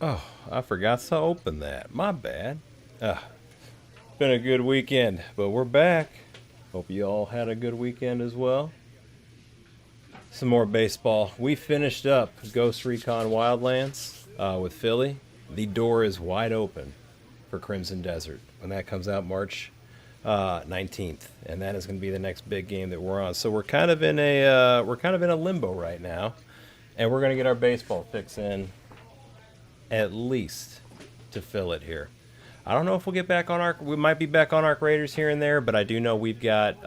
Oh, I forgot to open that. My bad. Been a good weekend, but we're back. Hope you all had a good weekend as well. Some more baseball. We finished up Ghost Recon Wildlands with Philly. The door is wide open for Crimson Desert when that comes out March 19th, and that is going to be the next big game that we're on. So we're kind of in a limbo right now, and we're going to get our baseball fix in at least to fill it here. I don't know if we'll get back on Arc. We might be back on Arc Raiders here and there, but I do know we've got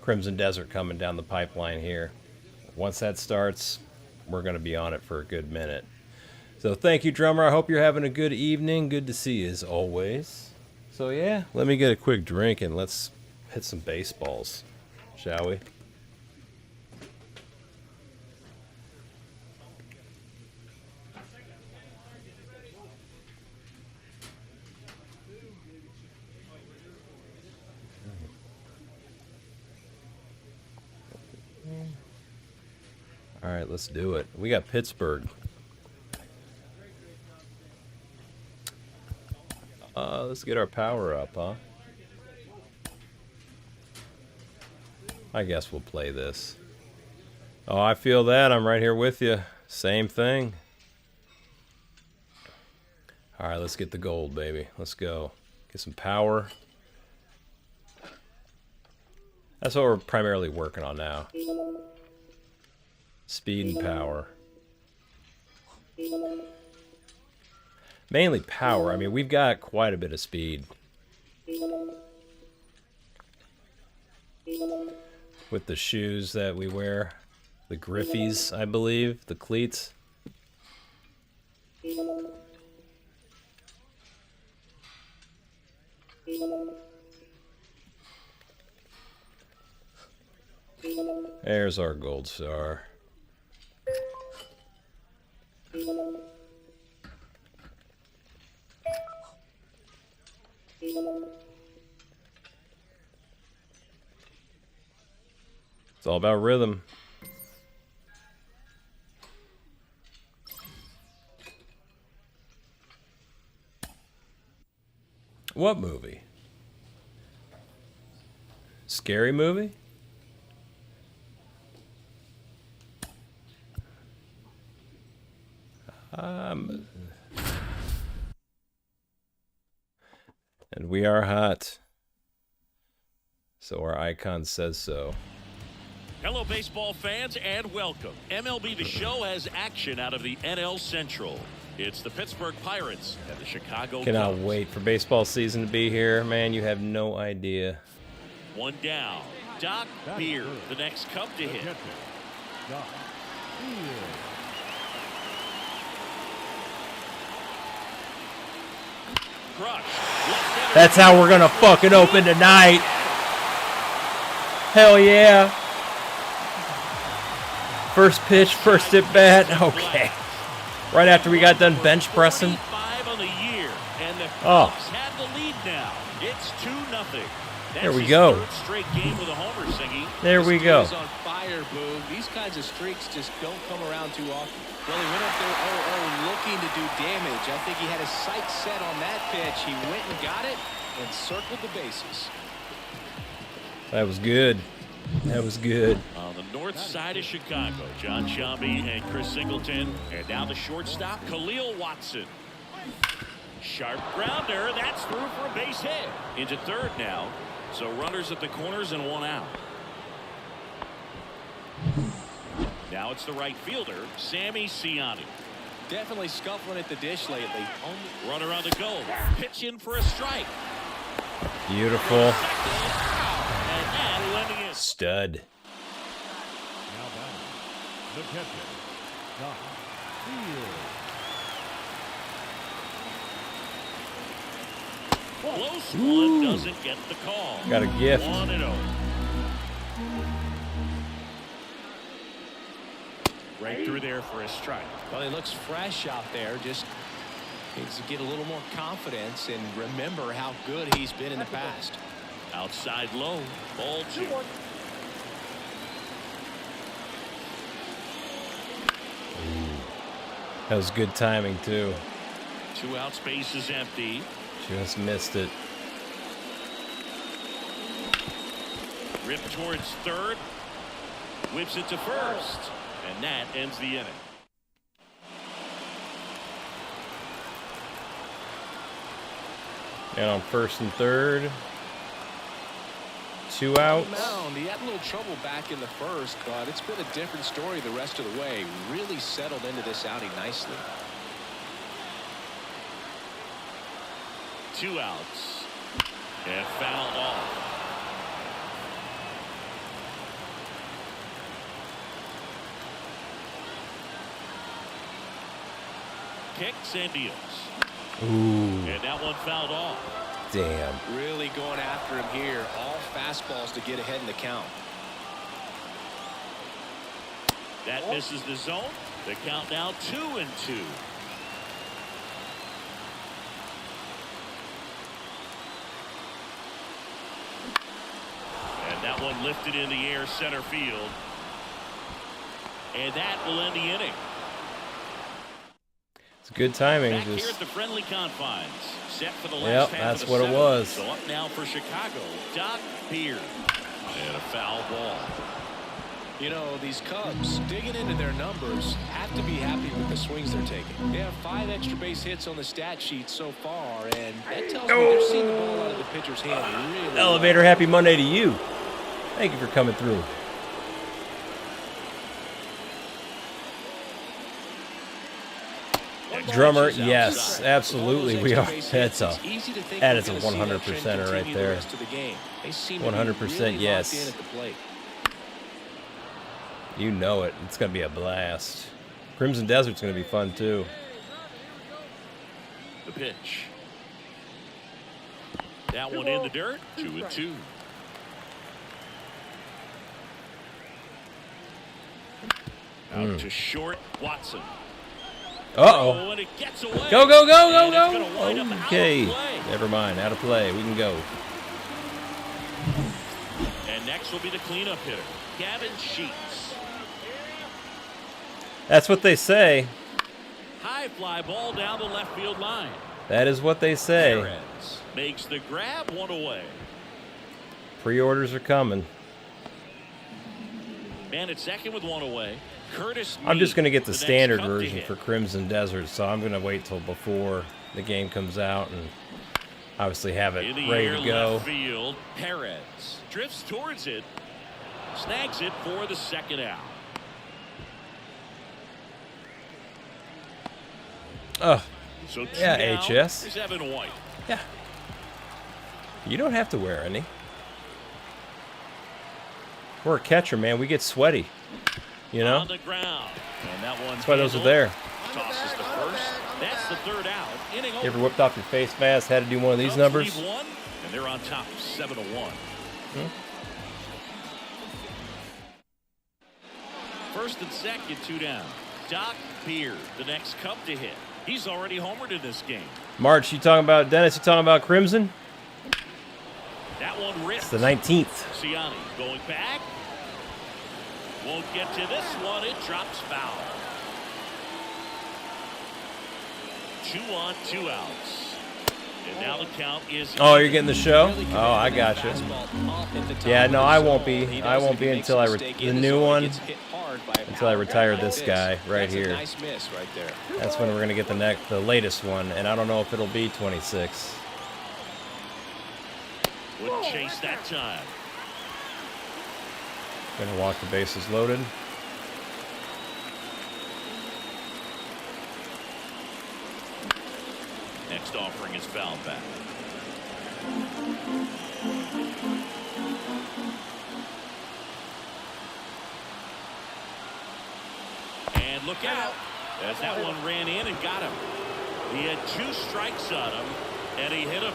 Crimson Desert coming down the pipeline here. Once that starts, we're going to be on it for a good minute. So thank you, drummer. I hope you're having a good evening. Good to see you as always. So yeah, let me get a quick drink and let's hit some baseballs, shall we? All right, let's do it. We got Pittsburgh. Let's get our power up, huh? I guess we'll play this. Oh, I feel that. I'm right here with you. Same thing. All right, let's get the gold, baby. Let's go. Get some power. That's what we're primarily working on now. Speed and power. Mainly power. I mean, we've got quite a bit of speed. With the shoes that we wear. The Griffies, I believe. The cleats. There's our gold star. It's all about rhythm. What movie? Scary movie? And we are hot. So our icon says so. Hello, baseball fans, and welcome. MLB The Show has action out of the NL Central. It's the Pittsburgh Pirates and the Chicago Cannot Cubs. wait for baseball season to be here. Man, you have no idea. One down. DrDirtyBeard, the next Cub to hit. Crush. That's how we're gonna fucking open tonight. Hell yeah. First pitch, first at bat. Okay. Right after we got done bench pressing. On the year, and the Oh. Cubs have the lead now. It's 2-0. There we go. Third straight game with a homer singing. There we go. He's on fire, Boog. These kinds of streaks just don't come around too often. Well, he went up there 0-0 looking to do damage. I think he had his sights set on that pitch. He went and got it and circled the bases. That was good. That was good. On the north side of Chicago, John Shambi and Chris Singleton. And now the shortstop, Khalil Watson. Sharp grounder. That's through for a base hit. Into third now. So runners at the corners and one out. Now it's the right fielder, Sammy Ciani. Definitely scuffling at the dish lately. Runner on the go. Pitch in for a strike. Beautiful. And that lending it. Stud. Now batting, the catcher, Close one doesn't get the call. Got a gift. 1-0. Right through there for a strike. Well, he looks fresh out there. Just needs to get a little more confidence and remember how good he's been in the past. Outside low. Ball 2. That was good timing, too. 2 out, space is empty. Just missed it. Rip towards third. Whips it to first. And that ends the inning. And on first and third. 2 outs. He had a little trouble back in the first, but it's been a different story the rest of the way. Really settled into this outing nicely. 2 outs. And fouled off. Kicks and deals. Ooh. And that one fouled off. Damn. Really going after him here. All fastballs to get ahead in the count. That misses the zone. The count now 2-2. And that one lifted in the air center field. And that will end the inning. It's good timing. Back here Just at the friendly confines. Set for the last yep, half that's of the what it seventh. was. So up now for Chicago, DrDirtyBeard. And a foul ball. You know, these Cubs, digging into their numbers, have to be happy with the swings they're taking. They have 5 extra base hits on the stat sheet so far, and that tells me they're seeing the ball out of the pitcher's hand really Elevator, well. happy Monday to you. Thank you for coming through. Drummer, yes, absolutely. We are. That is a 100%er right there. 100% yes. You know it. It's going to be a blast. Crimson Desert's going to be fun too. The pitch. That one in the dirt. 2-2. Out to short, Watson. Uh-oh. And it gets away. Go, go, go, And go, it's gonna wind up go. out of Okay. play. Never mind. Out of play. We can go. And next will be the cleanup hitter, Gavin Sheets. That's what they say. High fly ball down the left field line. That is what they say. Perez makes the grab, 1 away. Pre-orders are coming. Man at second with 1 away. Curtis I'm just going to get the next standard Cub to version hit. for Crimson Desert, so I'm going to wait till before the game comes out and obviously have it In the ready air, to go. left field, Perez drifts towards it, snags it for the second out. Oh, So two yeah, down HS. is Evan White. Yeah. You don't have to wear any. We're a catcher, man. We get sweaty. You know? On the ground. And that one That's why those are handled. there. Tosses the first. That's the third out. Inning You over. ever whipped off your face mask, had to do one of these Cubs numbers? lead 1, and they're on top 7-1. First and second, 2 down. DrDirtyBeard, the next Cub to hit. He's already homered in this game. March, you talking about, Dennis, you talking about Crimson? That one rips. It's the 19th. Ciani going back. Won't get to this one. It drops foul. 2 on, 2 outs. And now the count is. Oh, you're getting the show? Oh, I got you. Yeah, no, I won't be. I won't be until I the new one. Until I retire this guy right here. That's when we're gonna get the latest one, and I don't know if it'll be 26. Wouldn't chase that time. Gonna walk the bases loaded. Next offering is fouled back. And look out, as that one ran in and got him. He had 2 strikes on him, and he hit him.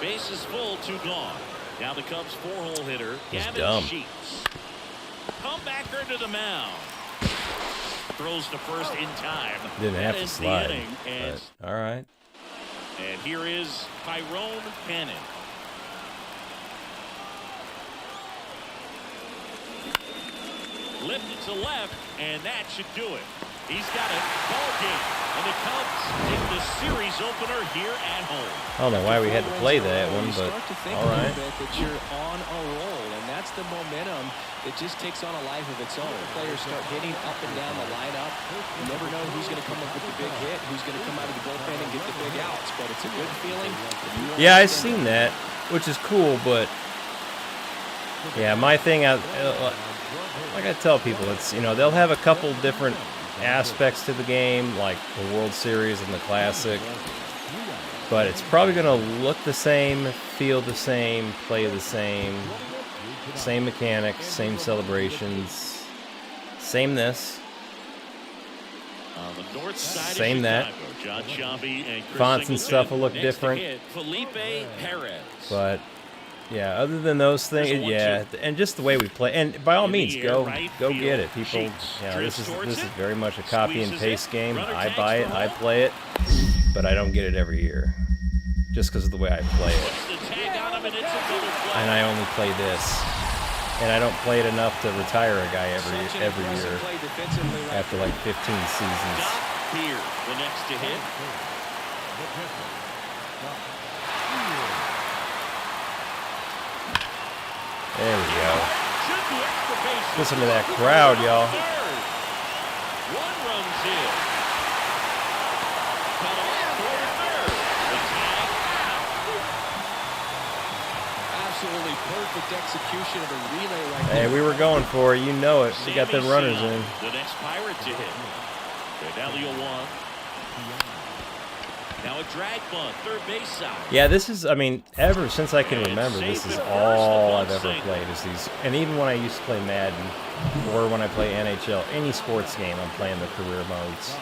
Bases full, 2 gone. Now the Cubs' 4-hole hitter, He's Gavin dumb. Sheets. Comebacker to the mound. Throws to first in time. Didn't That have to ends the slide. inning, and But, all right. and here is Tyrone Cannon. Lifted to left, and that should do it. He's got it. Ball game. And the Cubs take the series opener here at home. I don't know why we had to play that one, but all right. That you're on a roll, and that's the momentum that just takes on a life of its own. Players start hitting up and down the lineup. You never know who's going to come up with the big hit, who's going to come out of the bullpen and get the big outs, but it's a good feeling. Yeah, I've seen that, which is cool, but yeah, my thing, like I tell people, it's, you know, they'll have a couple different aspects to the game, like the World Series and the Classic, but it's probably going to look the same, feel the same, play the same mechanics, same celebrations, same this, on the north side same of that. Chicago, John Sciambi and Chris Fonts and Singleton. stuff will look Next to different. hit, Felipe Perez. But yeah, other than those things, yeah, and just the way we play, and by all means, go get it, people. You know, this is very much a copy and paste game. I buy it, I play it, but I don't get it every year, just because of the way I play it. And I only play this, and I don't play it enough to retire a guy every year after like 15 seasons. Here, the next to hit. There we go. Listen to that crowd, y'all. One runs in. Cut off for the third. The tag out. Absolutely perfect execution of the relay right Hey, there. we were going for it. You know it. We got them runners in. The next Pirate to hit. And now the 0-1. Now a drag bunt, third base side. Yeah, this is, I mean, ever since I can remember, this is all I've ever played is these. And even when I used to play Madden, or when I play NHL, any sports game, I'm playing the career modes.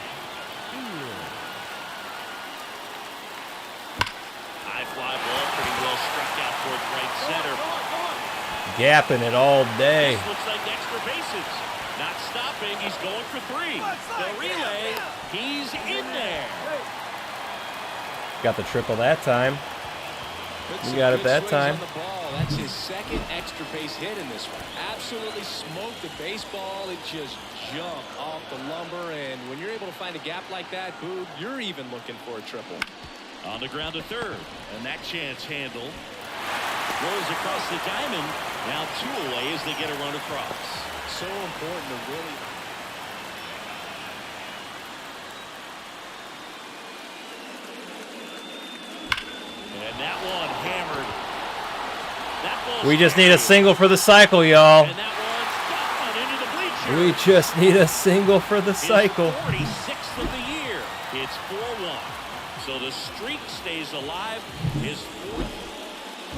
High fly ball, pretty well struck out towards right center. Gapping it all day. This looks like extra bases. Not stopping, he's going for three. The relay, he's in there. Got the triple that time. We got it that time. That's his second extra base hit in this one. Absolutely smoked the baseball. It just jumped off the lumber. And when you're able to find a gap like that, Boog, you're even looking for a triple. On the ground to third. And that chance handle. Rolls across the diamond. Now 2 away as they get a run across. So important to really... And that one hammered. That We just need a single for the cycle, y'all. And that one's gone into the bleachers. We just need a single for the cycle. His 46th of the year. It's 4-1. So the streak stays alive. His fourth.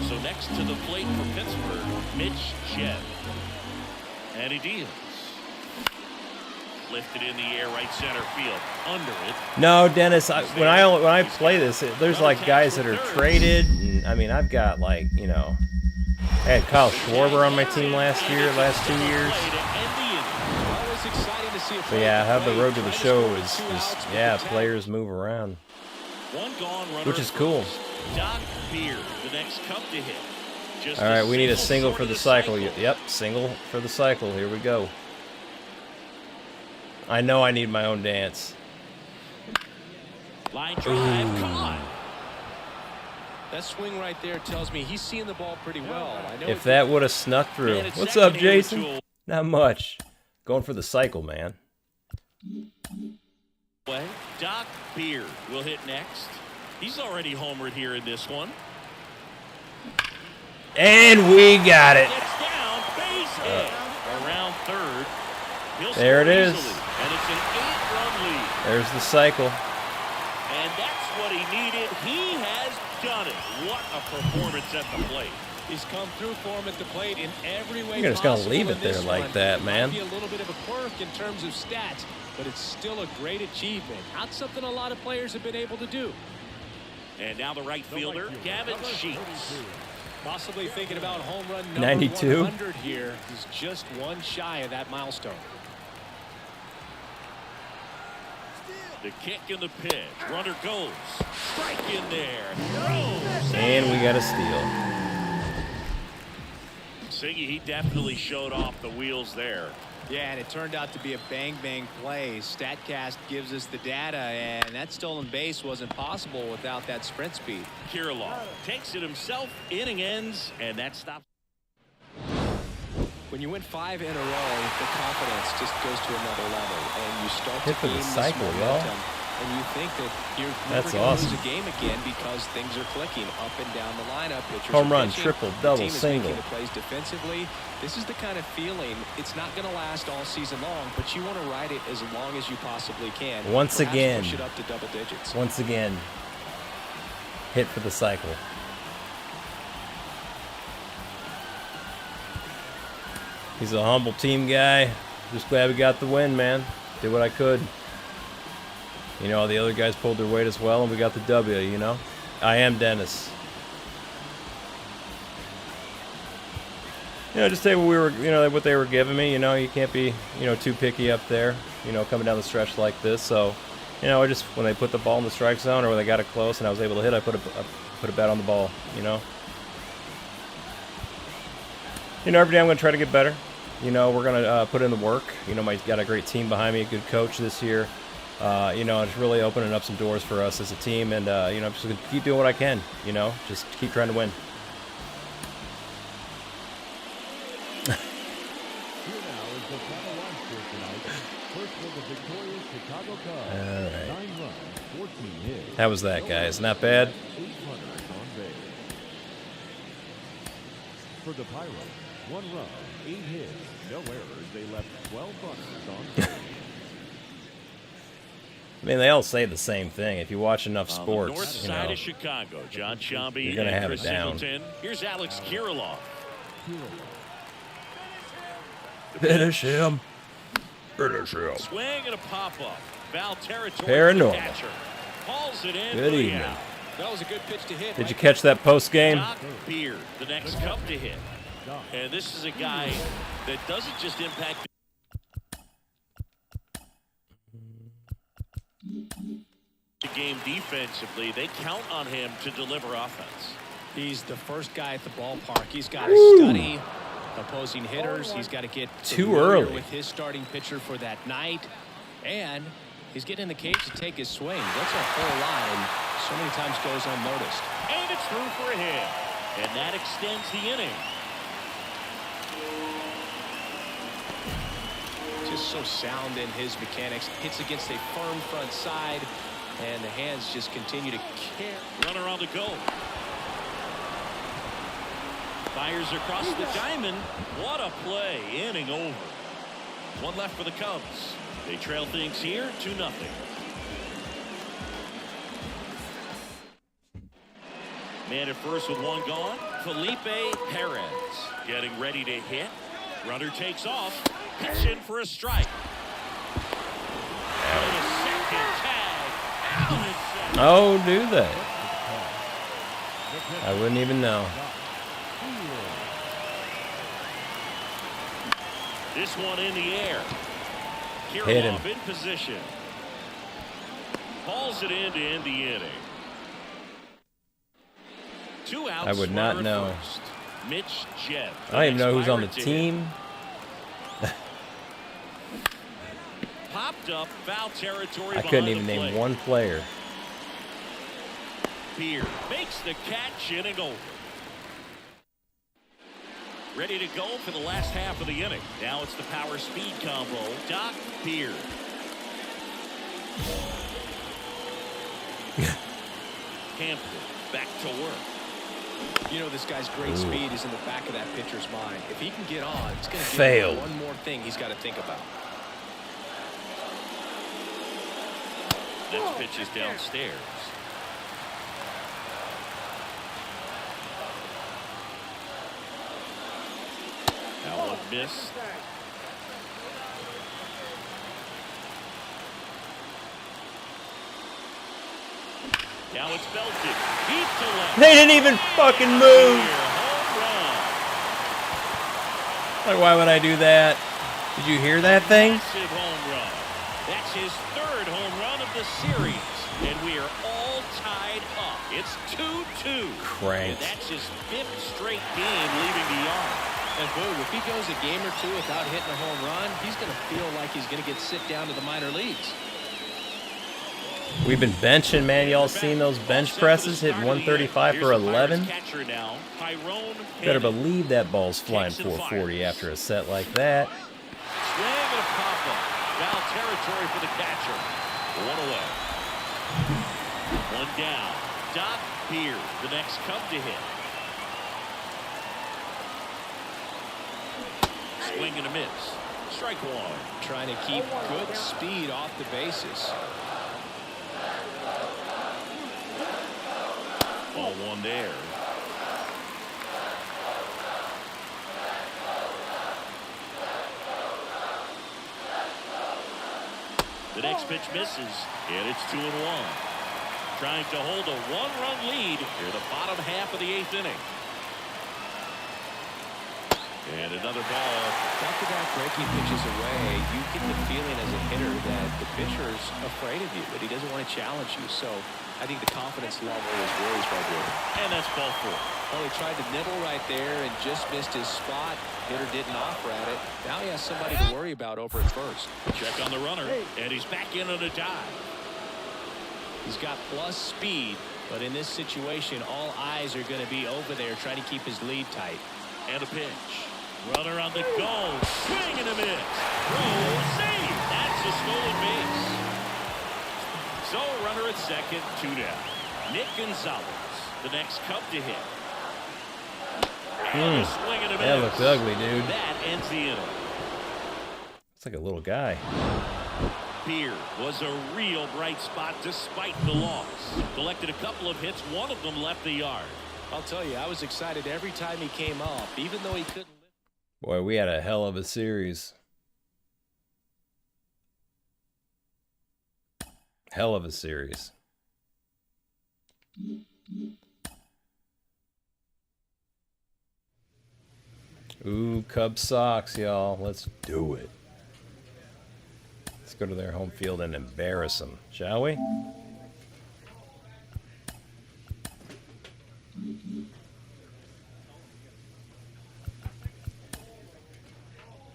So next to the plate for Pittsburgh, Mitch Jed. And he deals. Lifted in the air, right center field, under it. No, Dennis. When I play this, there's like guys that are traded. And, I mean, I've got like, you know, I had Kyle Schwarber on my team last 2 years. So yeah, how the road to the show is yeah, players move around, which is cool. DrDirtyBeard, the next cup to hit. All right, we need a single for the cycle. Yep, single for the cycle. Here we go. I know I need my own dance. Line drive, caught. That swing right there tells me he's seeing the ball pretty well. I know If that would have snuck through. What's up, Jason? Not much. Going for the cycle, man. DrDirtyBeard will hit next. He's already homered here in this one. And we got it. Gets down, base hit. Around third. There it is. And it's an 8-run lead. There's the cycle. And that's what he needed. He has done it. What a performance at the plate. He's come through for him at the plate in every way. You're just gonna leave it there like that, man. Might be a little bit of a quirk in terms of stats, but it's still a great achievement. Not something a lot of players have been able to do. And now the right fielder, Gavin Sheets. Possibly thinking about home run number 92 100 here. He's just one shy of that milestone. The kick and the pitch. Runner goes. Strike in there. Throws. And we got a steal. Siggy, he definitely showed off the wheels there. Yeah, and it turned out to be a bang-bang play. StatCast gives us the data, and that stolen base wasn't possible without that sprint speed. Kirilloff takes it himself. Inning ends, and that stops. When you win 5 in a row, the confidence just goes to another level, and you start Hit to for the gain cycle, this y'all. momentum. And you think that you're That's never going to awesome. lose a game again because things are clicking up and down the lineup. Pitchers Home are run, pitching, triple, the double, team is single. making the plays defensively. This is the kind of feeling. It's not going to last all season long, but you want to ride it as long as you possibly can. Once Perhaps again. push it up to double digits. Once again, hit for the cycle. He's a humble team guy. Just glad we got the win, man. Did what I could. You know, the other guys pulled their weight as well, and we got the W, you know? I am Dennis. You know, just take what we were, you know, what they were giving me. You know, you can't be, you know, too picky up there, you know, coming down the stretch like this. So, you know, I just, when they put the ball in the strike zone or when they got it close and I was able to hit, I put a bat on the ball, you know? You know, every day I'm going to try to get better. You know, we're going to put in the work. You know, got a great team behind me, a good coach this year. You know, it's really opening up some doors for us as a team. And, you know, I'm just going to keep doing what I can, you know, just keep trying to win. Here now is the final line score tonight. First for the victorious Chicago Cubs. All right. 9 runs, 14 hits. How was that, guys? Not bad? 8 runners on base. For the Pirates, 1 run, 8 hits, no errors. They left 12 runners on base. I mean, they all say the same thing. If you watch enough On the sports, north you side know, of Chicago, John Sciambi you're gonna and have Chris it down. Singleton. Here's Alex Kirilloff. finish him. Finish him. Swing and a pop-up. Foul territory. Paranormal. For the catcher. Hauls it in. Good for the evening. out. That was a good pitch to hit. Did you catch that post game? DrDirtyBeard, the next Cub to hit. And this is a guy that doesn't just impact the game defensively. They count on him to deliver offense. He's the first guy at the ballpark. He's got to study opposing hitters. He's got to get Too familiar early. with his starting pitcher for that night. And he's getting in the cage to take his swing. That's a whole lot, and so many times goes unnoticed. And it's through for a hit. And that extends the inning. Just so sound in his mechanics. Hits against a firm front side, and the hands just continue to carry. Runner on the go. Fires across the diamond. What a play. Inning over. 1 left for the Cubs. They trail things here 2-0. Man at first with 1 gone. Felipe Perez getting ready to hit. Runner takes off. Pitch in for a strike. And a second tag. Out at second. Oh, do they? I wouldn't even know. This one in the air. Hit him. Kirilloff in position. Hauls it in to end the inning. 2 outs. I would not runner know. first. Mitch Jett. I don't even know who's on the Pirate to team. hit. Popped up foul territory. I couldn't behind even the name plate. one player. Beard makes the catch. Inning over. Ready to go for the last half of the inning. Now it's the power speed combo. Doc Beard. Hampton back to work. You know, this guy's great speed is in the back of that pitcher's mind. If he can get on, it's going to give Failed. him one more thing he's got to think about. Next pitch is downstairs. That one missed. Now it's belted. Deep to left. They didn't even fucking move. Home run. Like, why would I do that? Did you hear that thing? Massive home run. That's his 3rd home run of the series. And we are all tied up. It's 2-2. Cranked. And that's his 5th straight game leaving the yard. And boom, if he goes a game or two without hitting a home run, he's going to feel like he's going to get sit down to the minor leagues. We've been benching, man. Y'all seen those bench presses hitting 135 for 11? Better believe that ball's flying 440 after a set like that. Swing and a pop-up. Foul territory for the catcher. One away. One down. DrDirtyBeard, the next Cub to hit. Swing and a miss. Strike one. Trying to keep good speed off the bases. Ball one there. The next pitch misses, and it's 2-1. Trying to hold a one-run lead here the bottom half of the 8th inning. And another ball. After that breaking pitches away, you get the feeling as a hitter that the pitcher's afraid of you, that he doesn't want to challenge you. So I think the confidence level is raised right here. And that's ball 4. Well, he tried to nibble right there and just missed his spot. Hitter didn't offer at it. Now he has somebody to worry about over at first. Check on the runner, and he's back in on a dive. He's got plus speed, but in this situation, all eyes are going to be over there trying to keep his lead tight. And a pitch. Runner on the go. Swing and a miss. Throw, save. That's a stolen base. So a runner at second, 2 down. Nick Gonzalez, the next Cub to hit. And a swing and a miss. That looks ugly, dude. That ends the inning. It's like a little guy. Beard was a real bright spot despite the loss. Collected a couple of hits. One of them left the yard. I'll tell you, I was excited every time he came up, even though he couldn't. Boy, we had a hell of a series. Hell of a series. Ooh, Cubs socks, y'all. Let's do it. Let's go to their home field and embarrass them, shall we?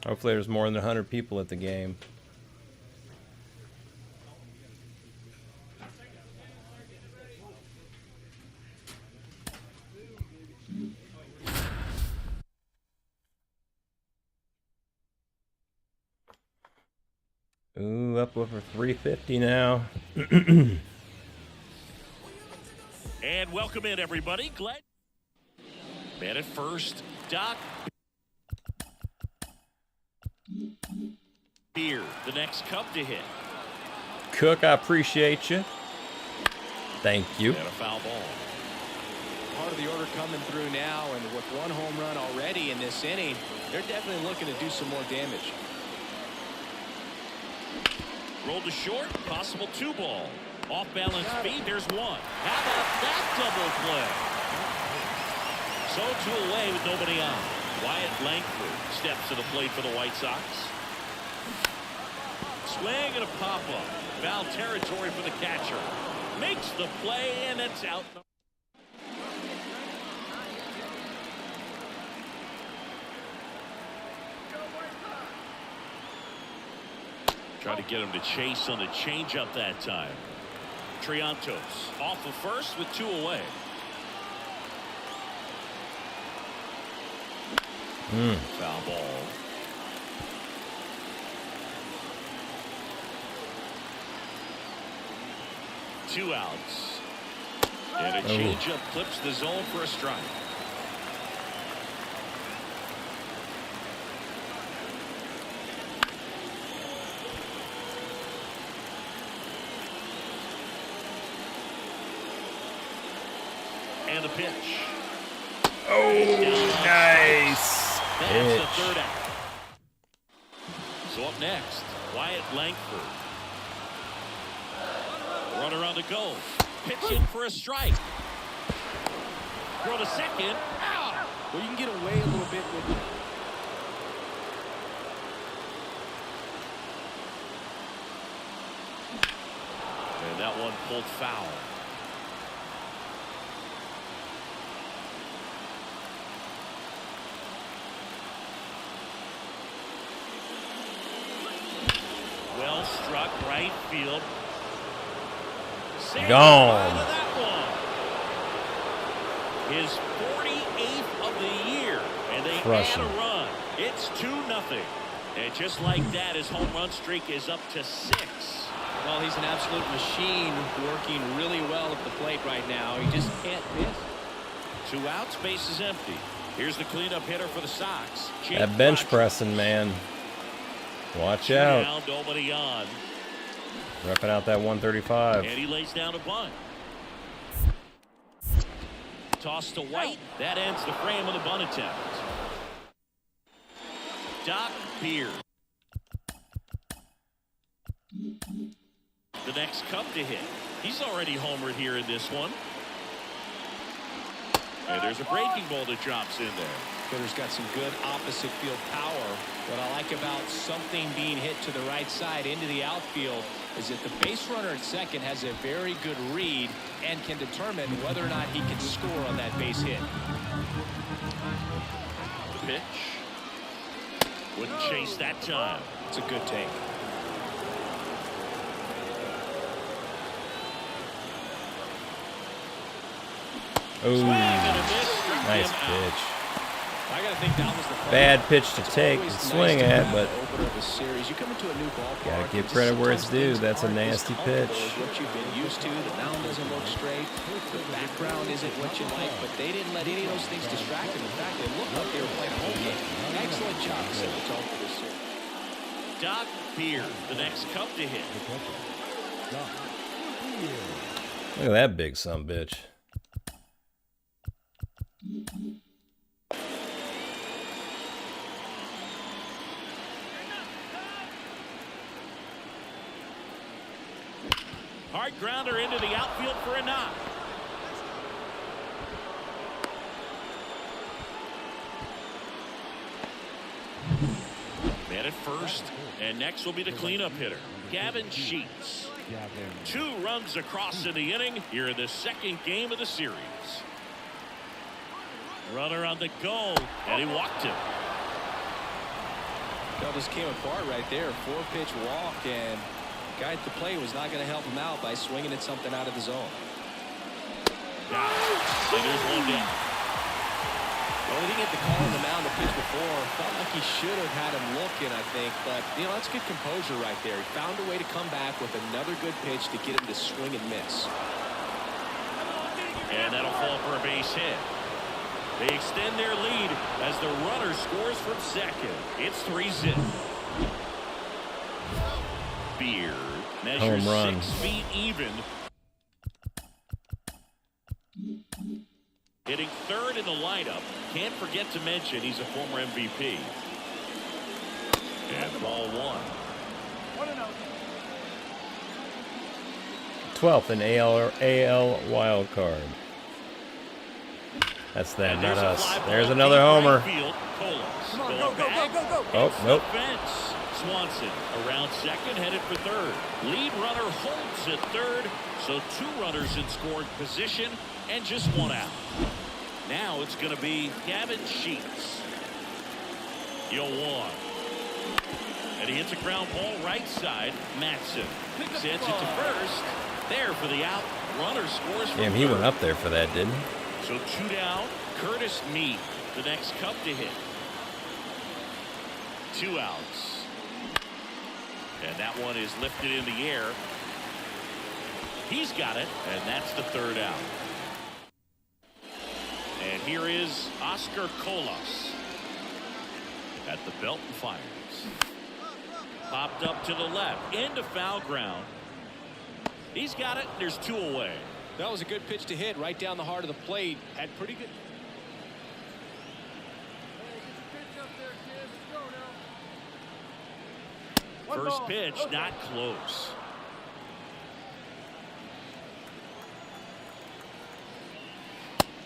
Hopefully there's more than 100 people at the game. Ooh, up over 350 now. And welcome in, everybody. Glad. Man at first, DrDirtyBeard, the next Cub to hit. Cook, I appreciate you. Thank you. And a foul ball. Part of the order coming through now, and with one home run already in this inning, they're definitely looking to do some more damage. Rolled to short, possible 2-ball. Off balance speed, there's one. How about that double play? So 2 away with nobody on. Wyatt Langford steps to the plate for the White Sox. Swing and a pop-up. Foul territory for the catcher. Makes the play, and it's out. Try to get him to chase on the changeup that time. Triantos off of first with 2 away. Foul ball. Two outs. And a changeup clips the zone for a strike. And the pitch. Oh, nice. That's the 3rd out. So up next, Wyatt Langford. Runner on the go. Pitching for a strike. Throw to second. Out. Well, you can get away a little bit with it. And that one pulled foul. Well struck right field. Gone. That one. His 48th of the year, and they Crushing. add a run. It's 2-0. And just like that, his home run streak is up to 6. Well, he's an absolute machine, working really well at the plate right now. He just can't miss. 2 outs, base is empty. Here's the cleanup hitter for the Sox. Jake That bench Rogers. pressing, man. Watch 2 out. down, nobody on. Repping out that 135. And he lays down a bunt. Toss to White. That ends the frame of the bunt attempt. DrDirtyBeard. The next Cub to hit. He's already homered here in this one. And there's a breaking ball that drops in there. Hitter's got some good opposite field power. What I like about something being hit to the right side into the outfield is that the base runner at second has a very good read and can determine whether or not he can score on that base hit. The pitch. Wouldn't chase that time. It's a good take. Oh, Swing and a miss. Struck nice him out. pitch. I gotta think that was the Bad pitch to take and swing at, but you come into a new ballpark, gotta give and credit just where it's sometimes due. That's a things aren't as nasty comfortable pitch. as what you've been used to. The mound doesn't look straight. The background isn't what you like, but they didn't let any of those things distract them. In fact, they looked like they were playing a home game. Excellent job to set the tone for this series. DrDirtyBeard, the next Cub to hit. Look at that big sumbitch. Hard grounder into the outfield for a knock. Man at first, and next will be the cleanup hitter, Gavin Sheets. 2 runs across in the inning here in the second game of the series. Runner on the go, and he walked him. That just came apart right there. 4-pitch walk, and the guy at the plate was not going to help him out by swinging at something out of the zone. Got it. And there's 1 down. Well, he didn't get the call on the mound the pitch before. Felt like he should have had him looking, I think. But, you know, that's good composure right there. He found a way to come back with another good pitch to get him to swing and miss. And that'll fall for a base hit. They extend their lead as the runner scores from second. It's 3-0. Beard measures Home run. 6 feet even. Hitting third in the lineup. Can't forget to mention he's a former MVP. And ball 1. 12th in AL wild card. That's them, And not there's a us. fly ball There's deep another right homer. field. Colas Come on, going back. go. Oh, Hits the nope. fence. Swanson around second, headed for third. Lead runner holds at third, so 2 runners in scoring position and just 1 out. Now it's going to be Gavin Sheets. 0-1. And he hits a ground ball right side. Matson sends it to first. There for the out. Runner scores from Damn, he went third. up there for that, didn't he? So 2 down. Curtis Meade, the next Cub to hit. 2 outs. And that one is lifted in the air. He's got it, and that's the 3rd out. And here is Oscar Colas at the belt and fires. Popped up to the left, into foul ground. He's got it. There's 2 away. That was a good pitch to hit right down the heart of the plate. Had pretty good. First pitch, not close.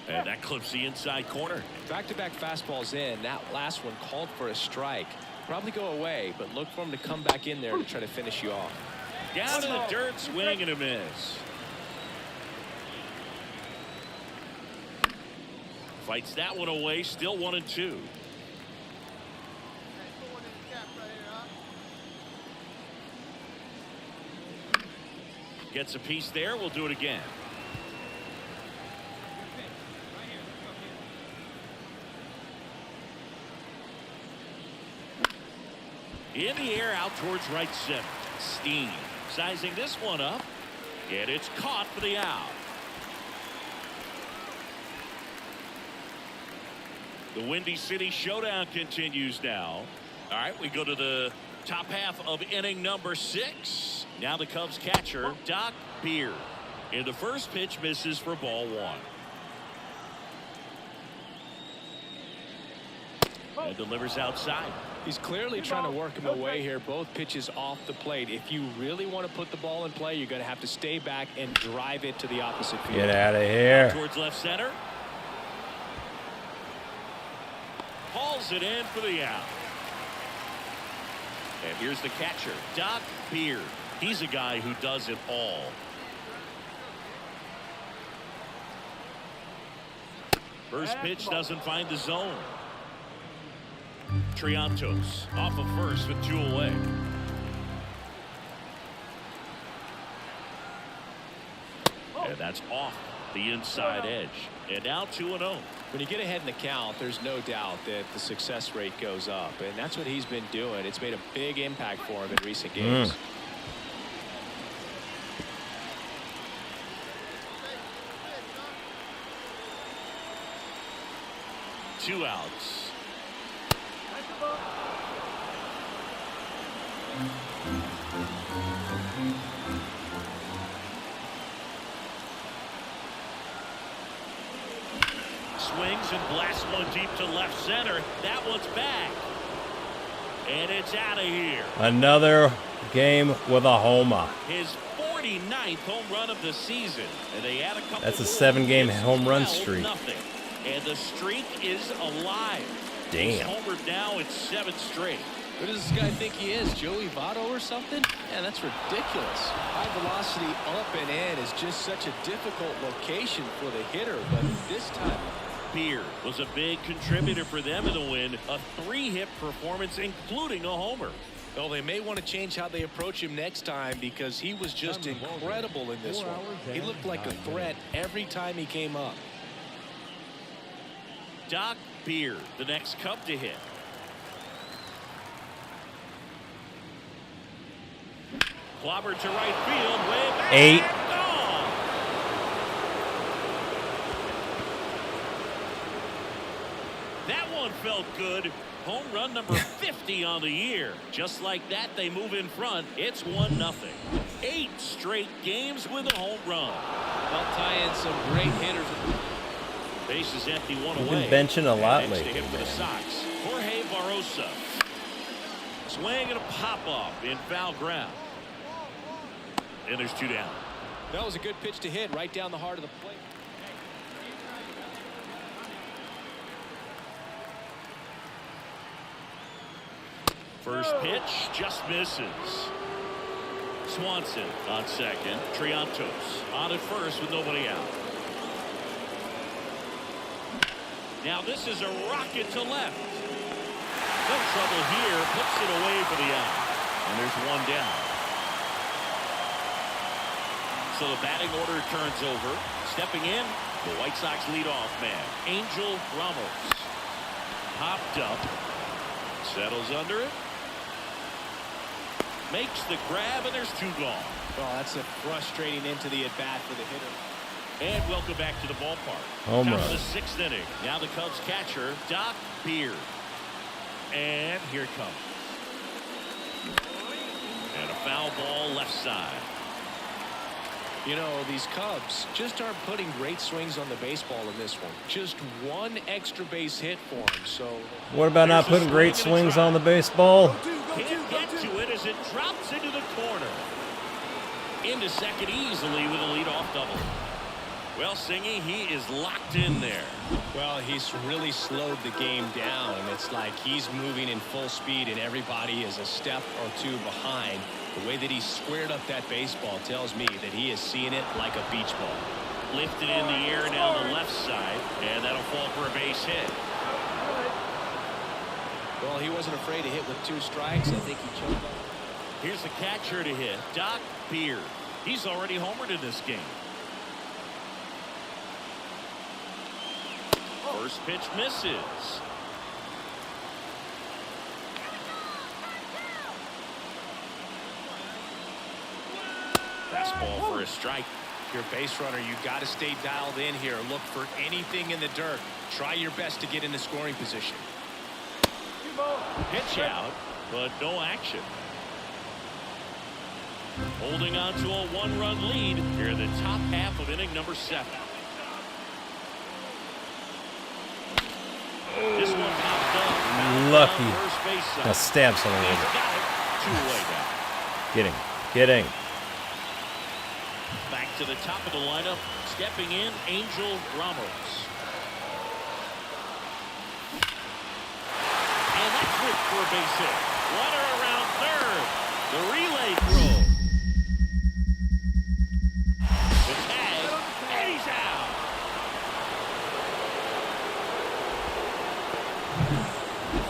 And that clips the inside corner. Back-to-back fastballs in. That last one called for a strike. Probably go away, but look for him to come back in there to try to finish you off. Down to the dirt, swing and a miss. Fights that one away, still 1-2. Gets a piece there. We'll do it again. In the air out towards right center. Steen sizing this one up. And it's caught for the out. The Windy City Showdown continues now. All right, we go to the top half of inning number 6. Now the Cubs catcher, DrDirtyBeard. And the first pitch misses for ball 1. And delivers outside. He's clearly trying to work him away here. Both pitches off the plate. If you really want to put the ball in play, you're going to have to stay back and drive it to the opposite field. Get out of here. Towards left center. Hauls it in for the out. And here's the catcher, DrDirtyBeard. He's a guy who does it all. First pitch doesn't find the zone. Triantos off of first with 2 away. And that's off the inside edge. And now 2-0. When you get ahead in the count, there's no doubt that the success rate goes up. And that's what he's been doing. It's made a big impact for him in recent games. 2 outs. Swings and blasts one deep to left center. That one's back. And it's out of here. Another game with a homer. His 49th home run of the season. And they add a couple. That's a 7-game home run streak. And the streak is alive. Damn. He's homered now. It's 7 straight. Who does this guy think he is? Joey Votto or something? Man, that's ridiculous. High velocity up and in is just such a difficult location for the hitter. But this time, Beard was a big contributor for them in the win. A 3-hit performance, including a homer. Well, they may want to change how they approach him next time because he was just incredible in this one. He looked like a threat every time he came up. DrDirtyBeard, the next Cub to hit. Clobber to right field, way back. 8. Gone. That one felt good. Home run number 50 on the year. Just like that, they move in front. It's 1-0. 8 straight games with a home run. They'll tie in some great hitters. Base is empty, 1 We've away. been benching a lot And next to lately, hit for the man. Sox, Jorge Barrosa. Swing and a pop-up in foul ground. And there's 2 down. That was a good pitch to hit right down the heart of the plate. First pitch just misses. Swanson on second. Triantos on at first with nobody out. Now this is a rocket to left. No trouble here. Puts it away for the out. And there's 1 down. So the batting order turns over. Stepping in, the White Sox leadoff man, Angel Ramos. Popped up. Settles under it. Makes the grab, and there's 2 gone. Well, that's a frustrating end to the at-bat for the hitter. And welcome back to the ballpark. Home Top run. of the 6th inning. Now the Cubs catcher, DrDirtyBeard. And here it comes. And a foul ball left side. You know, these Cubs just aren't putting great swings on the baseball in this one. Just 1 extra base hit for them. So What about not putting great swings on the baseball? Can't get to it as it drops into the corner. Into second easily with a leadoff double. Well, Singy, he is locked in there. well, he's really slowed the game down. It's like he's moving in full speed and everybody is a step or 2 behind. The way that he squared up that baseball tells me that he is seeing it like a beach ball. Lifted in the air down the left side, and that'll fall for a base hit. Well, he wasn't afraid to hit with 2 strikes. I think he choked up. Here's the catcher to hit, DrDirtyBeard. He's already homered in this game. First pitch misses. Fastball for a strike. If you're a base runner, you got to stay dialed in here. Look for anything in the dirt. Try your best to get into scoring position. Pitch out, but no action. Holding on to a one-run lead here in the top half of inning number 7. This one popped up. Lucky. First base side. Now stab someone with He's it. got it. 2 away now. Getting. Back to the top of the lineup. Stepping in, Angel Ramos. And that's whipped for a base hit. Runner around third. The relay throw. The tag, and he's out.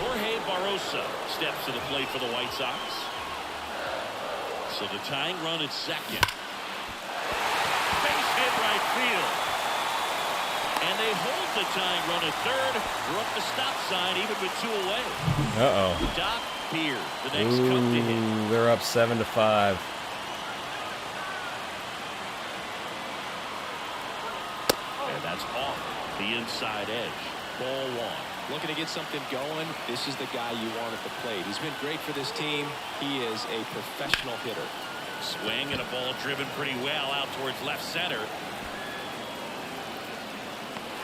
Jorge Barrosa steps to the plate for the White Sox. So the tying run at second. Base hit right field. And they hold the tying run at third. We're up the stop sign even with 2 away. DrDirtyBeard, the next come to hit. They're up 7-5. And that's off the inside edge. Ball 1. Looking to get something going. This is the guy you want at the plate. He's been great for this team. He is a professional hitter. Swing and a ball driven pretty well out towards left center.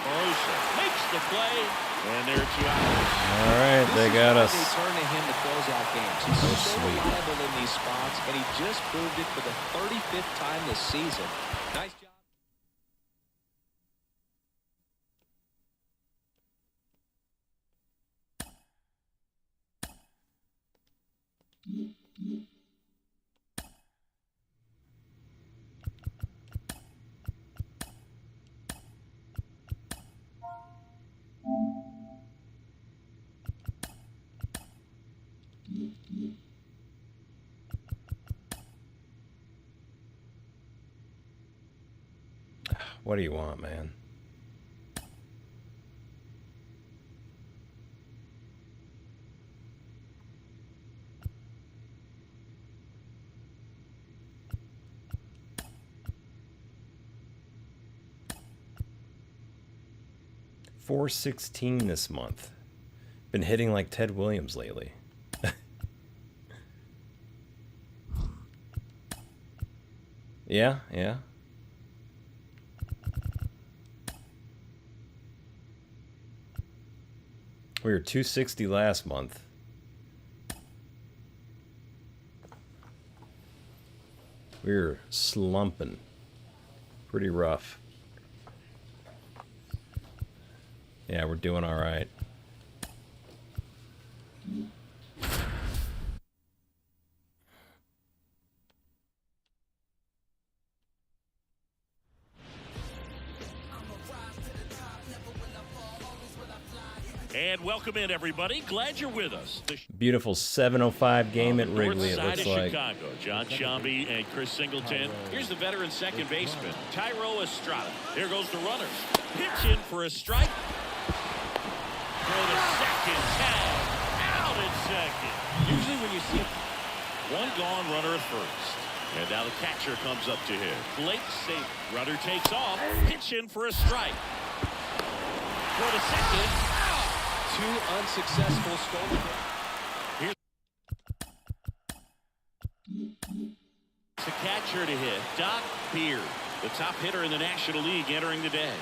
Barrosa makes the play, and they're 2 out. All right, they got us. They turn to him to close out games. He's So so sweet. reliable in these spots, and he just proved it for the 35th time this season. Nice job. What do you want, man? .416 this month. Been hitting like Ted Williams lately. Yeah. We were 260 last month. We were slumping. Pretty rough. Yeah, we're doing all right. And welcome in, everybody. Glad you're with us. The Beautiful 7:05 game at Wrigley, it north looks side of like. Chicago. John Sciambi and Chris Singleton. Here's the veteran second baseman, Tyro Estrada. Here goes the runners. Pitch in for a strike. For the second tag. Out at second. Usually when you see one gone, runner at first. And now the catcher comes up to him. Late safe. Runner takes off. Pitch in for a strike. For the second. 2 unsuccessful stolen. Here's the catcher to hit. DrDirtyBeard, the top hitter in the National League entering the day.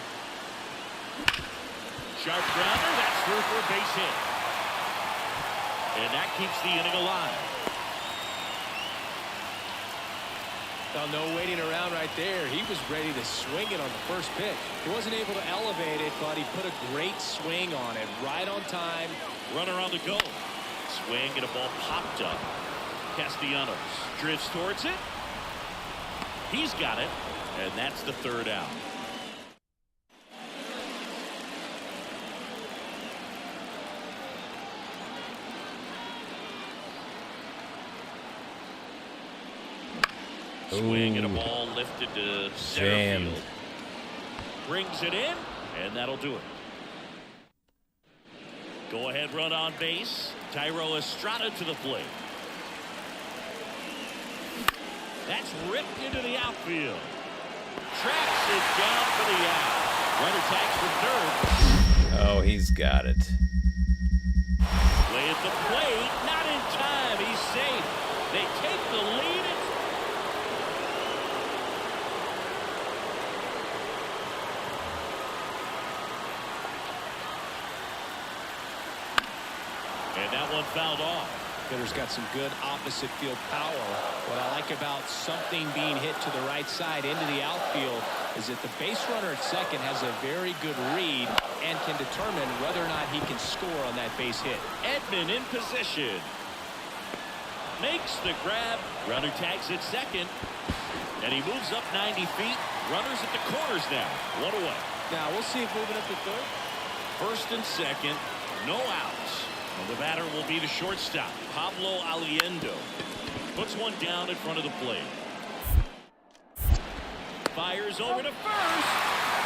Sharp grounder, that's through for a base hit. And that keeps the inning alive. Well, no waiting around right there. He was ready to swing it on the first pitch. He wasn't able to elevate it, but he put a great swing on it right on time. Runner on the go. Swing and a ball popped up. Castellanos drifts towards it. He's got it, and that's the third out. Swing and a ball lifted to center Jammed. field. Brings it in, and that'll do it. Go ahead run on base. Tyro Estrada to the plate. That's ripped into the outfield. Tracks it down for the out. Runner tags for third. Oh, he's got it. Play at the plate. Not in time. He's safe. They take the lead. And that one fouled off. Hitter's got some good opposite field power. What I like about something being hit to the right side into the outfield is that the base runner at second has a very good read and can determine whether or not he can score on that base hit. Edman in position. Makes the grab. Runner tags at second. And he moves up 90 feet. Runners at the corners now. One away. Now we'll see if moving up to third. First and second. No outs. Well, the batter will be the shortstop, Pablo Aliendo. Puts one down in front of the plate. Fires over to first.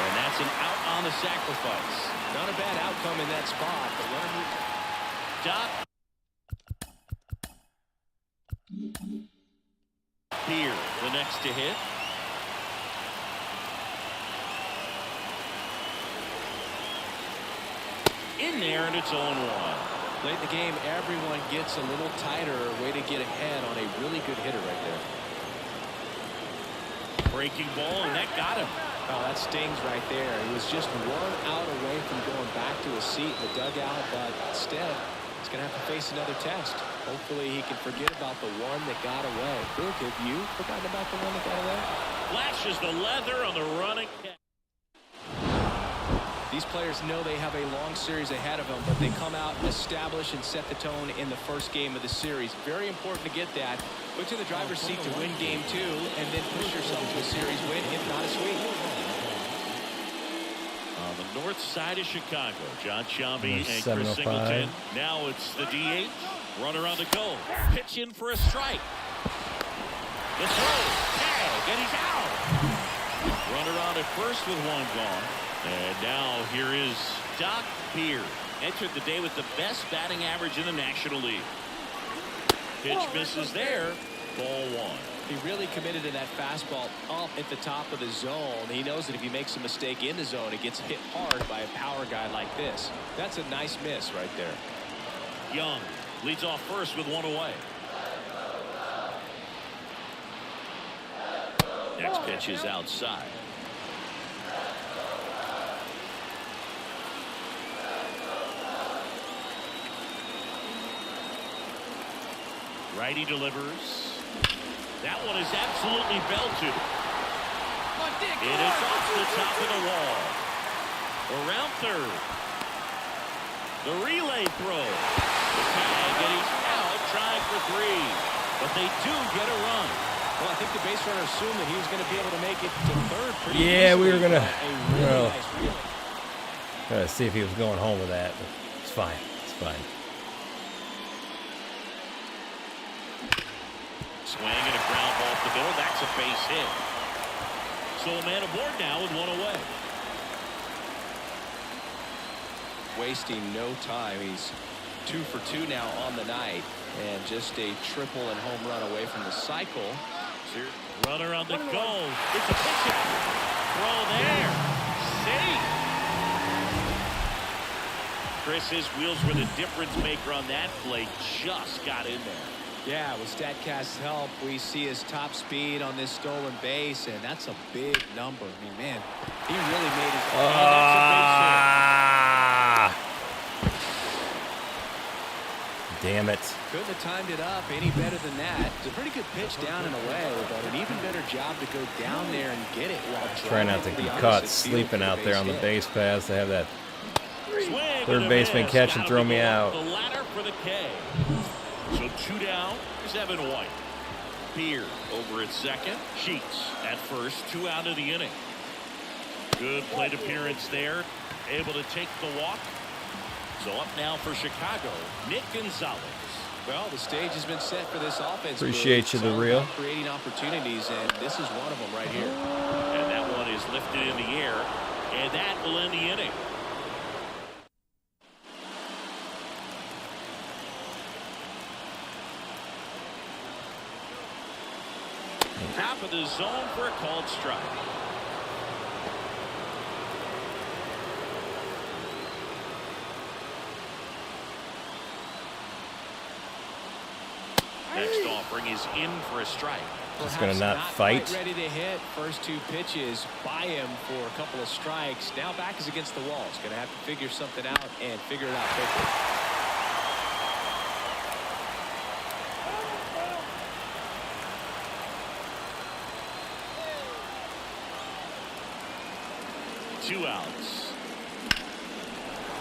And that's an out on the sacrifice. Not a bad outcome in that spot. The runner Doc. Here, the next to hit. In there, and it's 0-1. Late in the game, everyone gets a little tighter. Way to get ahead on a really good hitter right there. Breaking ball, and that got him. Oh, that stings right there. He was just 1 out away from going back to his seat in the dugout, but instead, he's going to have to face another test. Hopefully, he can forget about the one that got away. Luke, have you forgotten about the one that got away? Flashes the leather on the running catch. These players know they have a long series ahead of them, but they come out, establish, and set the tone in the first game of the series. Very important to get that. Put you in the driver's seat to win game 2, and then push yourself to a series win, if not a sweep. On the north side of Chicago, John Sciambi and Chris 7:05. Singleton. Now it's the DH. Runner on the go. Pitch in for a strike. The throw. Tag, and he's out. Runner on at first with one gone. And now here is DrDirtyBeard. Entered the day with the best batting average in the National League. Pitch misses there. Ball 1. He really committed to that fastball up at the top of the zone. He knows that if he makes a mistake in the zone, it gets hit hard by a power guy like this. That's a nice miss right there. Young leads off first with one away. Next pitch is outside. Righty delivers. That one is absolutely belted. It is off the top of the wall. Around third. The relay throw. The tag, and he's out trying for 3. But they do get a run. Well, I think the base runner assumed that he was going to be able to make it to third pretty Yeah, we easily. were going to Nice relay. try to see if he was going home with that. But it's fine. It's fine. Swing and a ground ball up the middle. That's a base hit. So a man aboard now with one away. Wasting no time. He's 2 for 2 now on the night, and just a triple and home run away from the cycle. Runner on the go. It's a pitch out. Throw there. Safe. Chris, his wheels were the difference maker on that play. Just got in there. Yeah, with StatCast's help, we see his top speed on this stolen base, and that's a big number. I mean, man, he really made his. Damn it. Couldn't have timed it up any better than that. It's a pretty good pitch down and away, but an even better job to go down there and get it while Try not to get caught sleeping out there on the base paths. To have that third baseman catch and throw me out. The ladder for the K. So 2 down. Here's Evan White. Beard over at second. Sheets at first. 2 out of the inning. Good plate appearance there. Able to take the walk. So up now for Chicago, Nick Gonzalez. Well, the stage has been set for this offense. Appreciate you, the real. Creating opportunities, and this is one of them right here. And that one is lifted in the air, and that will end the inning. Top of the zone for a called strike. Next offering is in for a strike. Just gonna not fight. Quite ready to hit. First two pitches by him for a couple of strikes. Now back is against the wall. He's gonna have to figure something out and figure it out quickly. Two outs.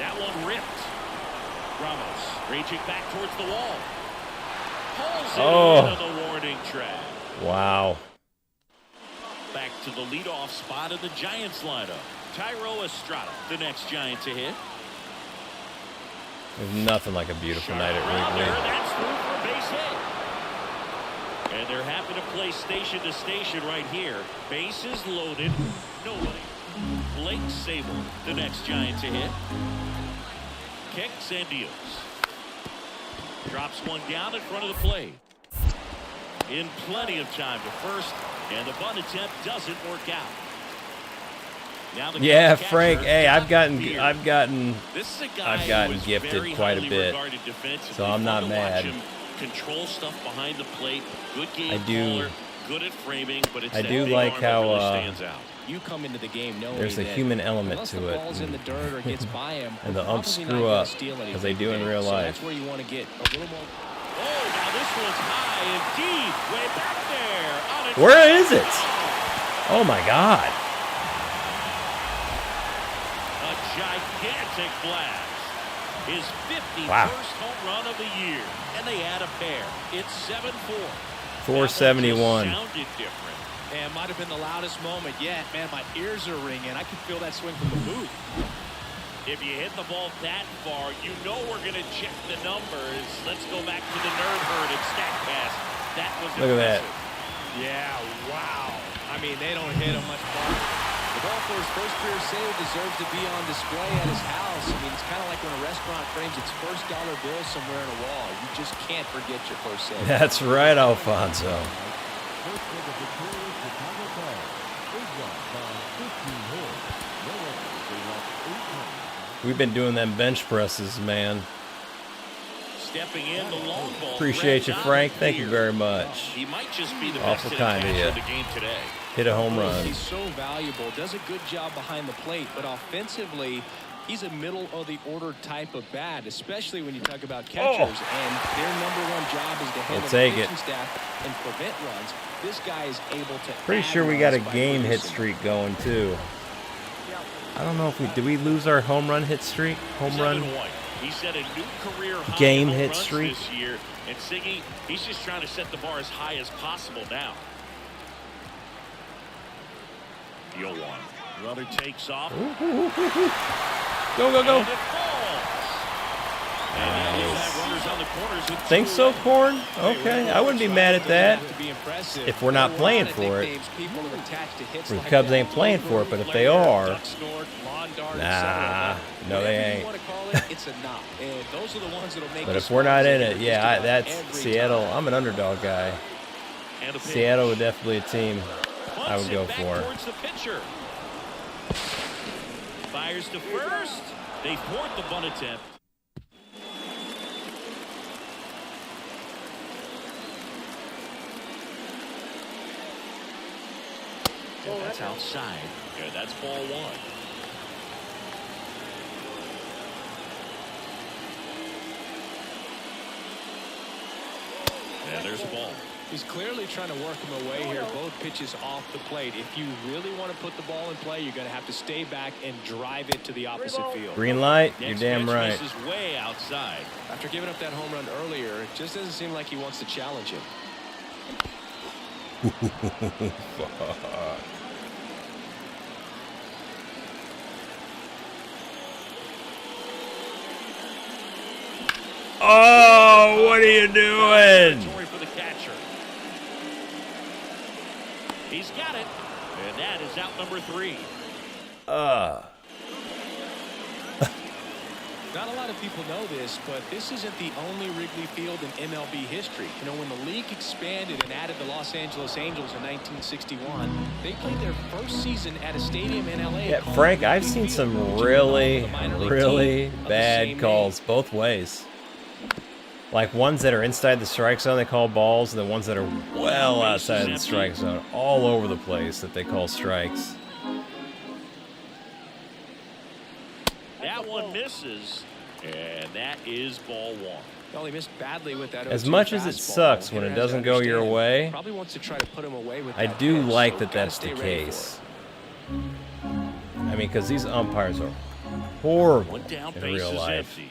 That one ripped. Ramos reaching back towards the wall. Pulls it into the warning track. Wow. Back to the leadoff spot of the Giants lineup. Tyro Estrada, the next Giant to hit. There's nothing like a beautiful night at Wrigley. That's through for a base hit. And they're happy to play station to station right here. Bases loaded. Nobody. Blake Sable, the next Giant to hit. Kicks and deals. Drops one down in front of the plate. In plenty of time to first, and the bunt attempt doesn't work out. Now the Frank. Hey, I've gotten this is a guy gifted quite a bit, so I'm not mad. Control stuff behind the plate. Good game I do. caller, good at framing, but it's I that do big like arm that how really stands out. You come into the game knowing there's a that human element unless to the it, ball's in the dirt or gets by him, and the we're umps probably screw not gonna up steal anything as they do in today. real So life. that's where you want to get a little more. Oh, now this one's high and deep, way back there. Where is it? Oh my God! A gigantic blast. His 51st Wow. home run of the year, and they add a pair. It's 7-4. 471. Sounded different. Man, might have been the loudest moment yet. Man, my ears are ringing. I can feel that swing from the booth. If you hit the ball that far, you know we're going to check the numbers. Let's go back to the nerd herd and StatCast. That was Look at that. impressive. Yeah, wow. I mean, they don't hit him much farther. The ball for his first career save deserves to be on display at his house. I mean, it's kind of like when a restaurant frames its first dollar bill somewhere on a wall. You just can't forget your first save. That's right, Alfonso. First for the victorious Chicago Cubs. Big run by 15 hits. No runs. They left 8 runs. We've been doing them bench presses, man. Stepping in the long ball. Appreciate you, Frank. Thank you very He much. might just be the Awful best kind of catcher you. of the game today. Hit a home run. He's so valuable, does a good job behind the plate, but offensively, he's a middle-of-the-order type of bat, especially when you talk about catchers. And their #1 job is to handle the pitching staff and prevent runs. This guy is able to. Pretty sure we got a game hit streak going too. I don't know if did we lose our home run hit streak? Home run. He set a new career high Game home hit runs streak. this year, and Siggy, he's just trying to set the bar as high as possible now. 0-1. Runner takes off. Go, go, go. And it falls. And he's had runners on the corners with Think two so, away. Corn? Okay, I wouldn't be mad at that. If we're not playing A lot of for it. nicknames people have attached to hits The like Cubs that. ain't playing for it, but if they are, Duck snort, lawn dart, nah, etc. no, they Whatever ain't. you want to call it, it's a knock. And those are the ones that'll make But the if we're not spots in it, just yeah, about that's every Seattle. time. I'm an underdog guy. And a pitch. Seattle would definitely a team I Bunts would it go back for. towards the pitcher. Fires to first. They thwart the bunt attempt. And that's outside. Yeah, that's ball 1. And there's a ball. He's clearly trying to work him away here. Both pitches off the plate. If you really want to put the ball in play, you're going to have to stay back and drive it to the opposite field. Green light, you're Next damn pitch right. misses way outside. After giving up that home run earlier, it just doesn't seem like he wants to challenge him. Oh, what are you doing? For the catcher. He's got it, and that is out number 3. Not a lot of people know this, but this isn't the only Wrigley Field in MLB history. You know, when the league expanded and added the Los Angeles Angels in 1961, they played their first season at a stadium in LA. Yeah, Frank, I've seen some really bad calls both ways. Like ones that are inside the strike zone they call balls, and the ones that are well outside the strike zone, all over the place that they call strikes. That one misses, and that is ball 1. Well, he missed badly with that. As much as it sucks when it doesn't go your way, probably wants to try to put him away with I that do pitch, like so that that's the gotta stay ready case. I mean, because these umpires are horrible One down, in base real is life. empty.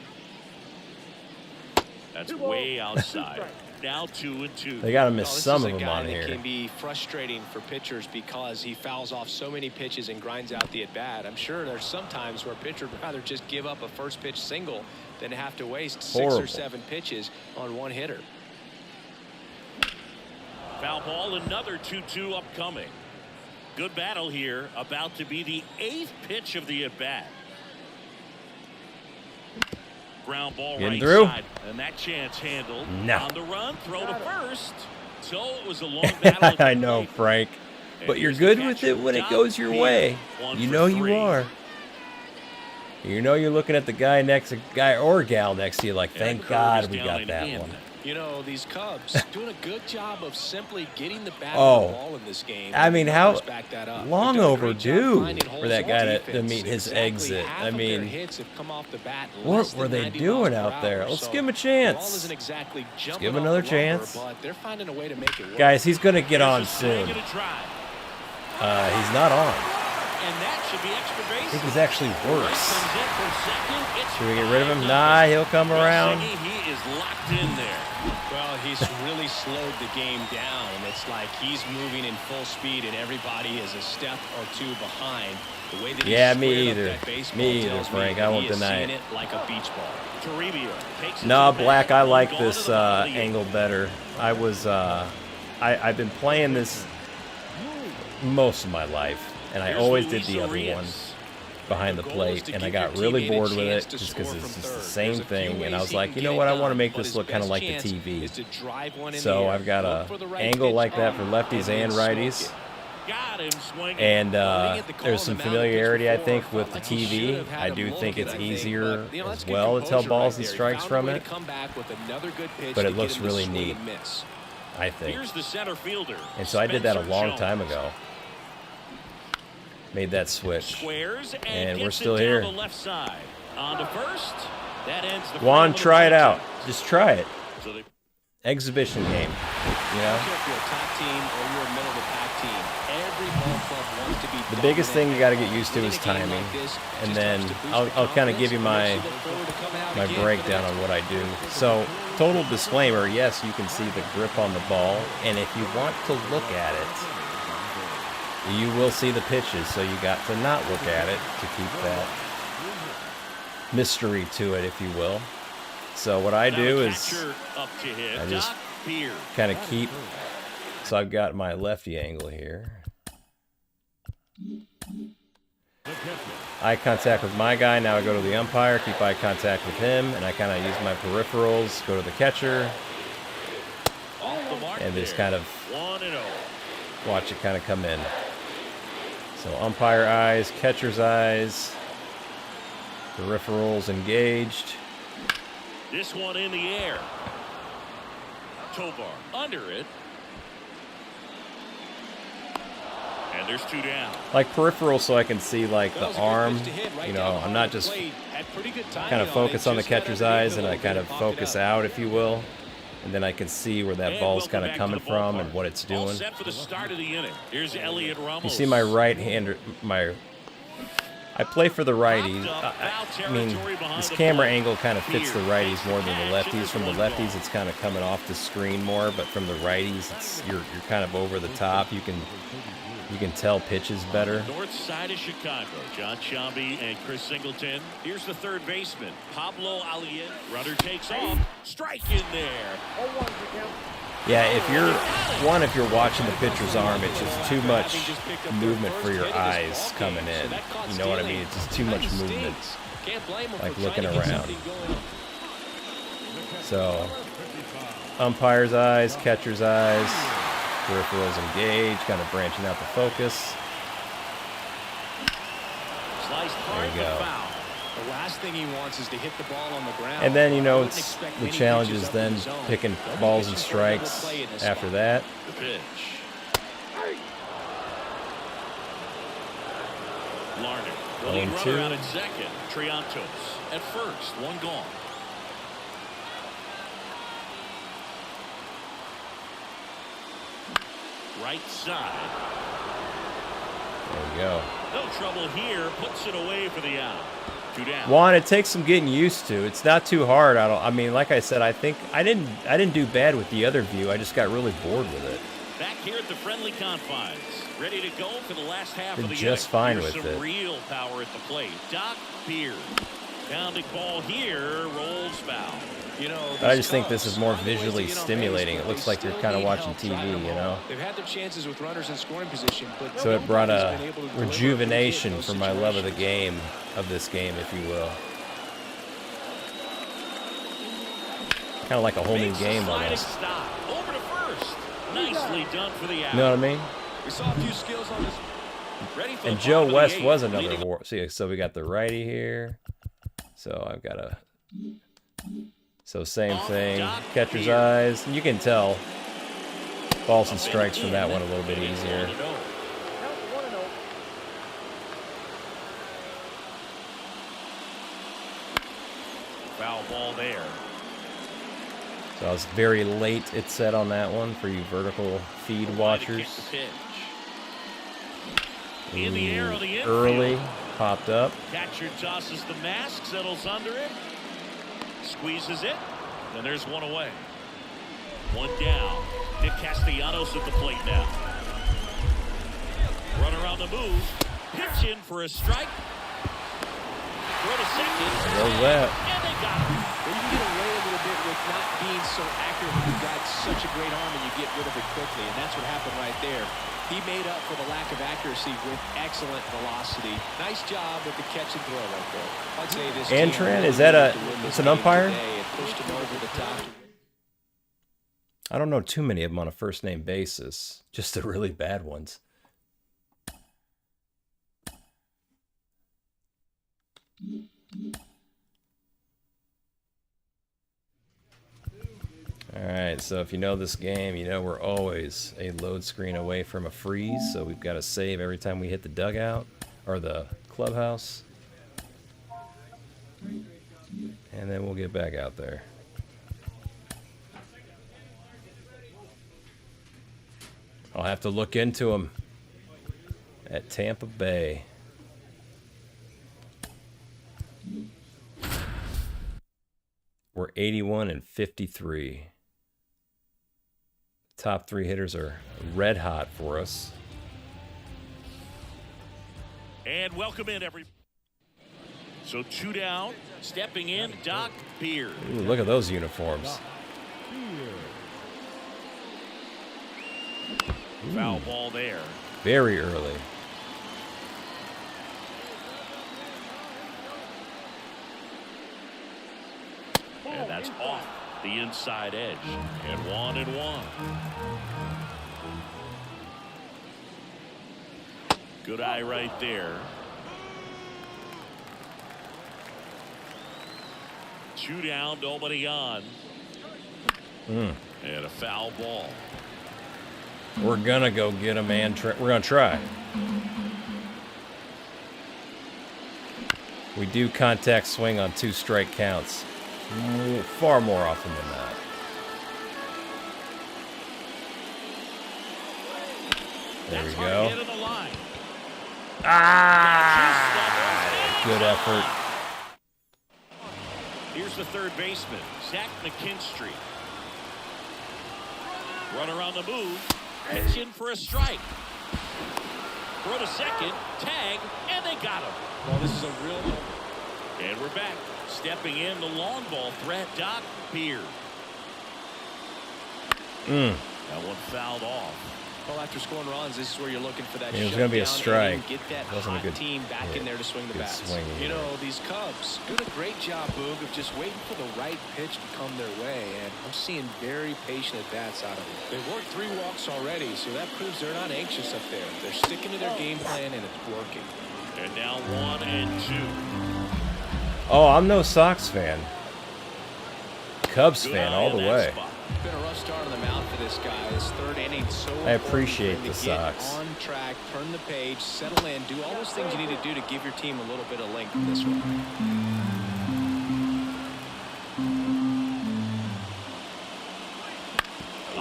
That's way outside. Now 2-2. They got to miss This some is of a them guy on that here. can be frustrating for pitchers because he fouls off so many pitches and grinds out the at-bat. I'm sure there's some times where a pitcher would rather just give up a first pitch single than have to waste 6 or 7 pitches on one hitter. Foul ball, another 2-2 upcoming. Good battle here, about to be the 8th pitch of the at-bat. Ground ball Getting right through. side, and that chance handled. No. On the run, throw to first. So it was a long battle. I know, Frank. But you're good with it when it goes your way. You know you are. You know you're looking at the guy or gal next to you like, thank God we got that one. You know, these Cubs doing a good job of simply getting the bat Oh, on the ball in this game. I mean, how Back that up. long They've done a great job overdue finding for holes that in guy to defense. meet his Exactly exit. half I of their mean, hits have come off the bat what less were than they 90 doing miles per out there? hour. Let's So give him a the ball chance. isn't exactly jumping give him off another the lumber, chance. but they're finding a way to make it work. Guys, he's going to get on Here's a swing soon. and a drive. He's not on. And that should be extra I base. think he's actually worse. Comes in for second. It's Should we get rid of him? 5-0. Nah, he'll come around. He is locked in there. Well, he's really slowed the game down. It's like he's moving in full speed and everybody is a step or two behind. The way that he Yeah, squared me up either. that baseball Me either, tells me Frank. that I won't he is deny seeing it. like a beach ball. DrDirtyBeard takes it No, to the Black, bag. I like Gone this to the bottom of the angle eighth. better. I was, I've been playing this most of my life, and I Here's always Luis did the other Arias. one behind the The goal is plate, to and I give got your really teammate a bored with chance it to just score because it's from just the third. same There's a few thing, and I ways was he like, can you know get what, it I want to done, make but this his look kind of best like the chance TV. is to drive one in So the air, I've got look a for the right angle pitch like that on, for lefties and then smoke righties. it. Got him swinging. And Well, there's some familiarity, I think, with the like he should TV. have had I him do look think it, it's I think, easier but, you know, that's as good well to tell composure balls right and there. He strikes found a from way it, to come back with another good pitch but to it get looks him to really swing neat, and miss. I think. Here's the center fielder. And so I did that a Spencer long Jones. time ago. Made that switch. Squares And we're gets still it down here. the left side. On to first. That ends the Juan, frame of the try it out. contest. Just try it. So they Exhibition game. You know? I don't care if you're a top team or you're a middle of the pack team. Every ball club wants to be The biggest thing you got to get used to Winning is a game timing. like this And just then helps to boost I'll your kind of give you confidence. my Makes you look forward to coming out my again for the breakdown next on what I do. So, total disclaimer, yes, you can see the grip on the ball, and if you want to look at it, you will see the pitches, so you got to not look at it to keep that mystery to it, if you will. So what I now do the is catcher up to hit. I just DrDirtyBeard. kind of keep, so I've got my lefty angle here. Eye contact with my guy, now I go to the umpire, keep eye contact with him, and I kind of use my peripherals, go to the catcher, Off the mark and just there. kind of 1-0. watch it kind of come in. So umpire eyes, catcher's eyes, peripherals engaged. This one in the air. Tovar under it. And there's 2 down. Like peripherals so I can see like That the was a good arm, pitch to hit right you down know, the I'm heart not of the just plate. Had pretty good timing kind of on it, focus on the just got catcher's underneath eyes it and a I little kind bit of and popped it focus up. out, if you will. And then I can see where that And ball's welcome kind of back to coming the from ballpark. and what it's All doing. set for the start of the inning. Here's Elliot Ramos. You see my right hander, my I play for the righties. I mean, this camera angle kind of fits the righties more than the lefties. From the lefties, it's kind of coming off the screen more, but from the righties, you're kind of over the top. You can tell pitches better. North side of Chicago, John Shambi and Chris Singleton. Here's the third baseman, Pablo Alien. Runner takes off. Strike in there. Yeah, if you're watching the pitcher's arm, it's just too much movement for your eyes coming in. You know what I mean? It's just too much movement, like looking around. So, umpire's eyes, catcher's eyes, peripherals engaged, kind of branching out the focus. There you go. The last thing he wants is to hit the ball on the ground. And then, you know, it's the challenge is then picking balls and strikes after that. The pitch. Larner. The lead runner out at second. Triantos at first. One gone. Right side. There you go. No trouble here. Puts it away for the out. Two down. Juan, it takes some getting used to. It's not too hard. I mean, like I said, I think I didn't do bad with the other view. I just got really bored with it. Back here at the friendly confines, ready to go for the last half of the just fine with it. Real power at the plate. DrDirtyBeard. Pounding ball here, rolls foul. You know, I just think this is more visually stimulating. It looks like you're kind of watching TV, you know. They've had their chances with runners in scoring position, but so it brought a rejuvenation for my love of the game, of this game, if you will. Kind of like a whole new game almost. Over to first. Nicely done for the out. You know what I mean? We saw a few skills on this. Ready for and Joe West was another war. See, so we got the righty here. So I've got a. So same thing. Catcher's eyes. You can tell balls and strikes from that one a little bit easier. Foul ball there. So I was very late, it said on that one for you vertical feed watchers. In the air on the early, popped up. Catcher tosses the mask, settles under it, squeezes it, and there's one away. One down. Nick Castellanos at the plate now. Runner on the move. Pitch in for a strike. Throw to second. Goes that. And they got him. Well, you can get away a little bit with not being so accurate when you've got such a great arm and you get rid of it quickly, and that's what happened right there. He made up for the lack of accuracy with excellent velocity. Nice job with the catch and throw right there. I'd say this Antran, is that it's an umpire? I don't know too many of them on a first name basis, just the really bad ones. Alright, so if you know this game, you know we're always a load screen away from a freeze, so we've got to save every time we hit the dugout, or the clubhouse. And then we'll get back out there. I'll have to look into them at Tampa Bay. We're 81 and 53. Top three hitters are red hot for us. And welcome in, everybody. So two down, stepping in, DrDirtyBeard. Ooh, look at those uniforms. Foul ball there. Very early. And that's off the inside edge. And 1-1. Good eye right there. Two down, nobody on. And a foul ball. We're gonna go get him, and we're gonna try. We do contact swing on 2 strike counts. Far more often than that. There we go. Ah! Good effort. Here's the third baseman, Zach McKinstry. Runner on the move. Pitch in for a strike. Throw to second. Tag. And they got him. Well, this is a real... And we're back. Stepping in the long ball threat, DrDirtyBeard. That one fouled off. Well, after scoring runs, this is where you're looking for that. It was going to be a strike. Get that wasn't a hot good team back in there to swing the bats. You know, these Cubs doing a great job, Boog, of just waiting for the right pitch to come their way, and I'm seeing very patient at bats out of them. They've worked 3 walks already, so that proves they're not anxious up there. They're sticking to their game plan, and it's working. And now 1 and 2. Oh, I'm no Sox fan. Cubs fan all the way. Been a rough start on the mound for this guy. His third inning, so I appreciate the Sox. Sox. On track, turn the page, settle in, do all those things you need to do to give your team a little bit of length in this one.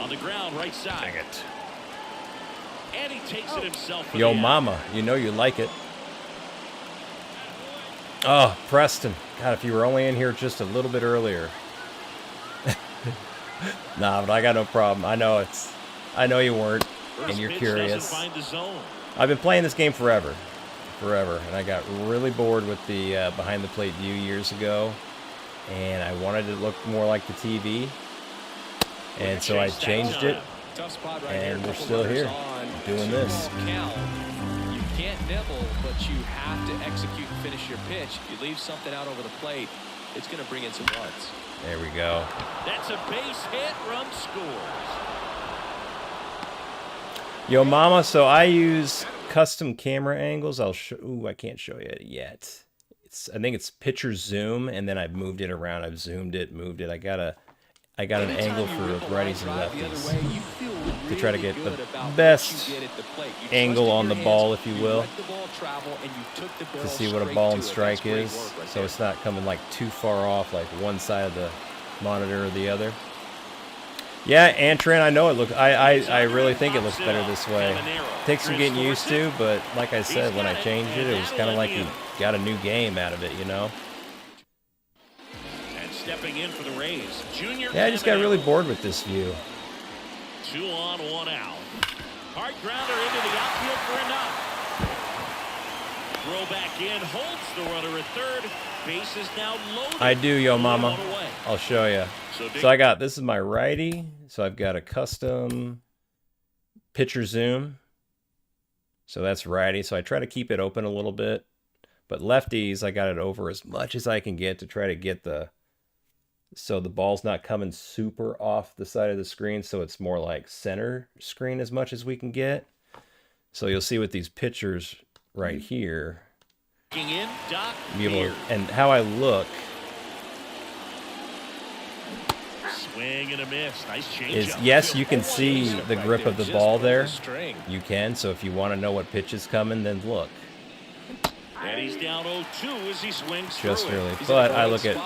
On the ground, right side. Dang it. And he takes it himself. Yo, mama, you know you like it. Oh, Preston. God, if you were only in here just a little bit earlier. Nah, but I got no problem. I know you weren't, and you're curious. I've been playing this game forever, and I got really bored with the behind the plate view years ago, and I wanted it to look more like the TV, and so I changed it, and we're still here doing this. You can't nibble, but you have to execute and finish your pitch. If you leave something out over the plate, it's going to bring in some runs. There we go. That's a base hit. Run scores. Yo, mama, so I use custom camera angles. I'll show. Ooh, I can't show you it yet. I think it's picture zoom, and then I've moved it around. I've zoomed it, moved it. I got an angle for righties and lefties to try to get the best angle on the ball, if you will, to see what a ball and strike is, so it's not coming like too far off, like one side of the monitor or the other. Yeah, Antran, I know it looks. I really think it looks better this way. Takes some getting used to, but like I said, when I changed it, it was kind of like you got a new game out of it, you know. Stepping in for the Rays, Junior. Yeah, I just got really bored with this view. 2 on, 1 out. Hard grounder into the outfield for a knock. Throw back in, holds the runner at third. Base is now loaded. I do, yo mama. I'll show you. So I got, this is my righty. So I've got a custom picture zoom. So that's righty. So I try to keep it open a little bit. But lefties, I got it over as much as I can get to try to get the, so the ball's not coming super off the side of the screen, so it's more like center screen as much as we can get. So you'll see with these pictures right here, in, be able to, and how I look swing and a miss. Nice change is, yes, you can see the grip of the ball there. You can, so if you want to know what pitch is coming, then look. And he's down 0-2 as he swings just through early. But I look at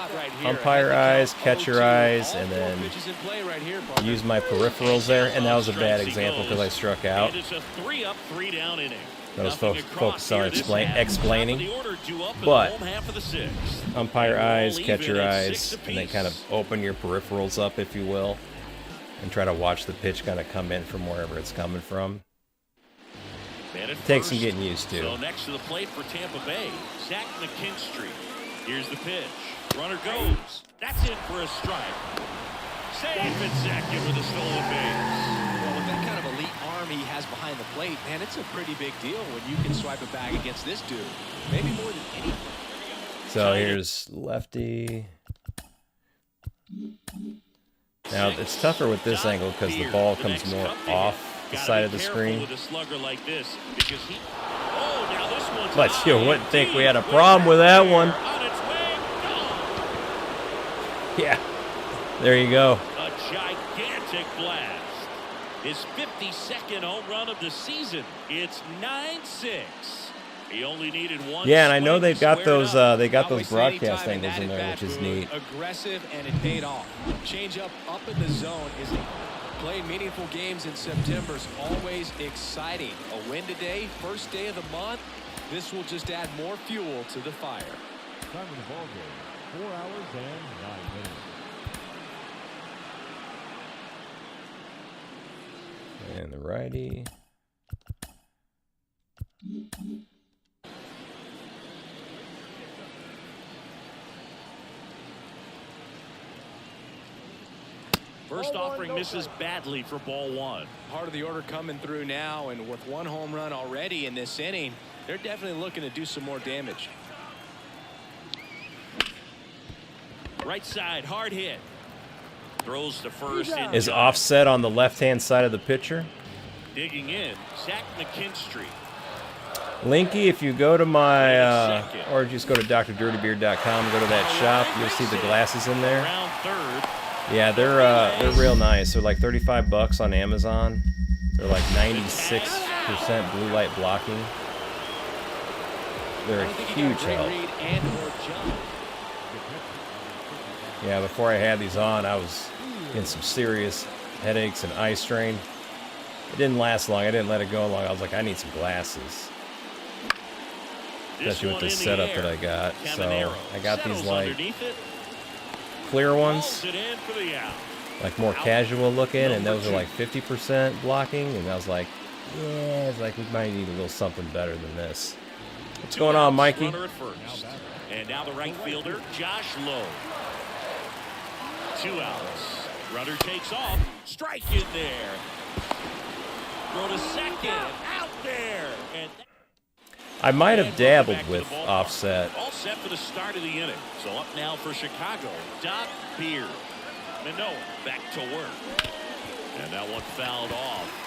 umpire eyes, catcher eyes, and then use my peripherals there. And that was a bad example because I struck out. It's a 3-up, 3-down inning. I was focused on explaining. But umpire eyes, catcher eyes, and then kind of open your peripherals up, if you will, and try to watch the pitch kind of come in from wherever it's coming from. Takes some getting used to. So next to the plate for Tampa Bay, Zach McKinstry. Here's the pitch. Runner goes. That's it for a strike. Safe at second with a stolen base. Well, with that kind of elite arm he has behind the plate, man, it's a pretty big deal when you can swipe it back against this dude. Maybe more than anything. So here's lefty. Now it's tougher with this angle because the ball comes more off the side of the screen. But you wouldn't think we had a problem with that one. Yeah, there you go. A gigantic blast. His 52nd home run of the season. It's 9-6. He only needed one. Yeah, and I know they've got those broadcast angles in there, which is neat. Aggressive, and it paid off. Change up in the zone is playing meaningful games in September is always exciting. A win today, first day of the month. This will just add more fuel to the fire. Time of the ball game, 4 hours and 9 minutes. And the righty. First offering misses badly for ball one. Part of the order coming through now, and with 1 home run already in this inning, they're definitely looking to do some more damage. Right side, hard hit. Throws to first. Is offset on the left-hand side of the pitcher. Digging in, Zach McKinstry. Linky, if you go to my, or just go to DrDirtyBeard.com and go to that shop, you'll see the glasses in there. Round third. Yeah, they're real nice. They're like $35 on Amazon. They're like 96% blue light blocking. They're a huge help. Yeah, before I had these on, I was getting some serious headaches and eye strain. It didn't last long. I didn't let it go long. I was like, I need some glasses. Especially with the setup that I got. So I got these like clear ones, like more casual looking, and those are like 50% blocking. And I was like, yeah, it's like we might need a little something better than this. What's going on, Mikey? And now the right fielder, Josh Lowe. 2 outs. Runner takes off. Strike in there. Throw to second. Out there. And I might have dabbled with offset. all set for the start of the inning. So up now for Chicago, DrDirtyBeard. Manoah back to work. And that one fouled off.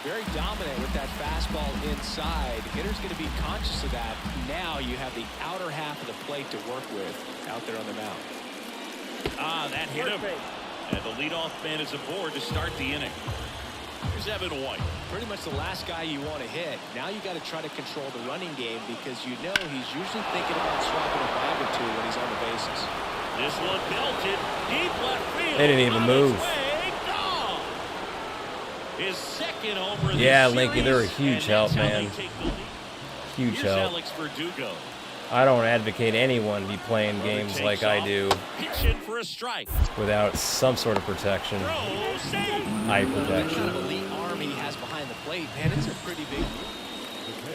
Very dominant with that fastball inside. The hitter's going to be conscious of that. Now you have the outer half of the plate to work with out there on the mound. That hit him. And the leadoff man is aboard to start the inning. Here's Evan White. Pretty much the last guy you want to hit. Now you got to try to control the running game because you know he's usually thinking about swapping a bag or two when he's on the bases. This one belted deep left field. They didn't even move. Gone. His second homer. Yeah, Linky, they're a huge help, man. Huge help. Alex Verdugo. I don't advocate anyone be playing games like I do Pitching for a strike. without some sort of protection, eye protection. The elite arm he has behind the plate, man, it's a pretty big.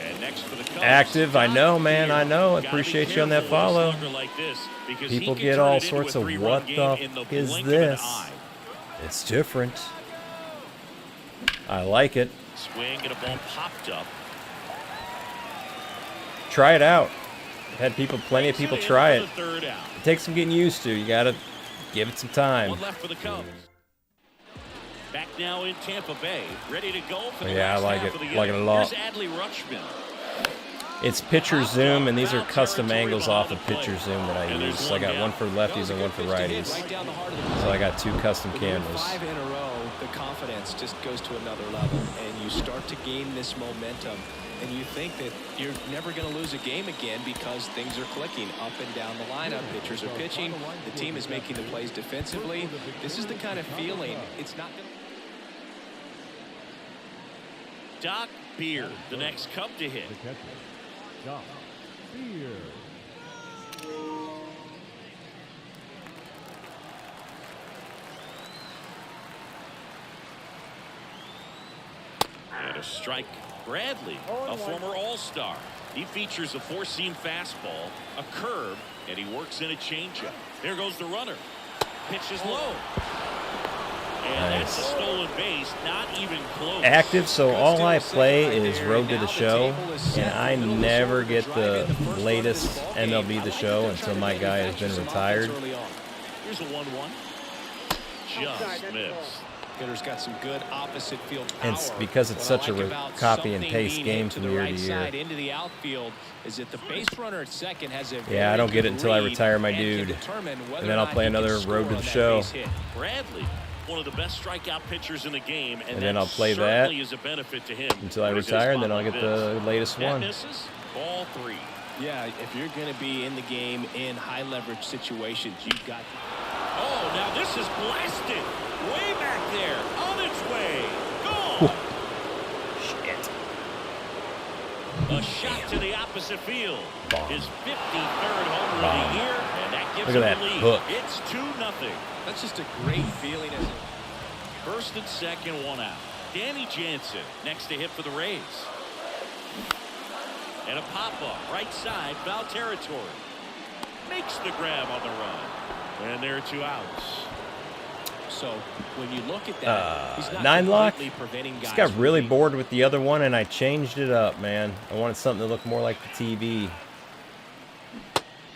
And next for the Cubs, Active, I know, man, I know. I appreciate you on that follow. Like this because People he can get turn all it into sorts a of three-run what game the in f is blink of an this? eye. It's different. I like it. Swing and a ball popped up. Try it out. I've had plenty of people try it. Third out. It takes some getting used to. You gotta give it some time. One left for the Cubs. Back now in Tampa Bay, ready to go for the Yeah, I last like half it. of the Like it a inning. lot. Here's Adley Rutschman. It's pitcher zoom, and these are custom angles off of pitcher zoom that I use. So I got one for lefties and one for righties. So I got 2 custom cameras. 5 in a row, the confidence just goes to another level, and you start to gain this momentum. And you think that you're never going to lose a game again because things are clicking up and down the lineup. Pitchers are pitching. The team is making the plays defensively. This is the kind of feeling. It's not going DrDirtyBeard, the next Cub to hit. The catcher, DrDirtyBeard. And a strike. Bradley, a former All-Star. He features a 4-seam fastball, a curve, and he works in a changeup. There goes the runner. Pitch is low. And that's a stolen base, not even close. Active, so all I play is Road to the Show, and I never get the latest MLB The Show until my guy has been retired. Here's a 1-1. Just missed. Hitter's got some good opposite field power. And it's because it's such a copy and paste game from year to year. Into the outfield is that the base runner at second has a Yeah, I don't get it until I retire my dude. And then I'll play another Road to the Show. Bradley, one of the best strikeout pitchers in the game, and then I'll play that certainly is a benefit to him until I retire, and then I'll get the latest one. Misses, ball 3. Yeah, if you're going to be in the game in high leverage situations, you've got. Oh, now this is blasted. Way back there, on its way, gone. Shit. A shot to the opposite field. His 53rd homer of the year, and that gives Look at him the that lead. hook. It's 2-0. That's just a great feeling as a First and second, one out. Danny Jansen next to hit for the Rays. And a pop-up right side, foul territory. Makes the grab on the run. And there are 2 outs. So when you look at that, he's not 9 lock. completely preventing guys Just got from really being- bored with the other one, and I changed it up, man. I wanted something to look more like the TV.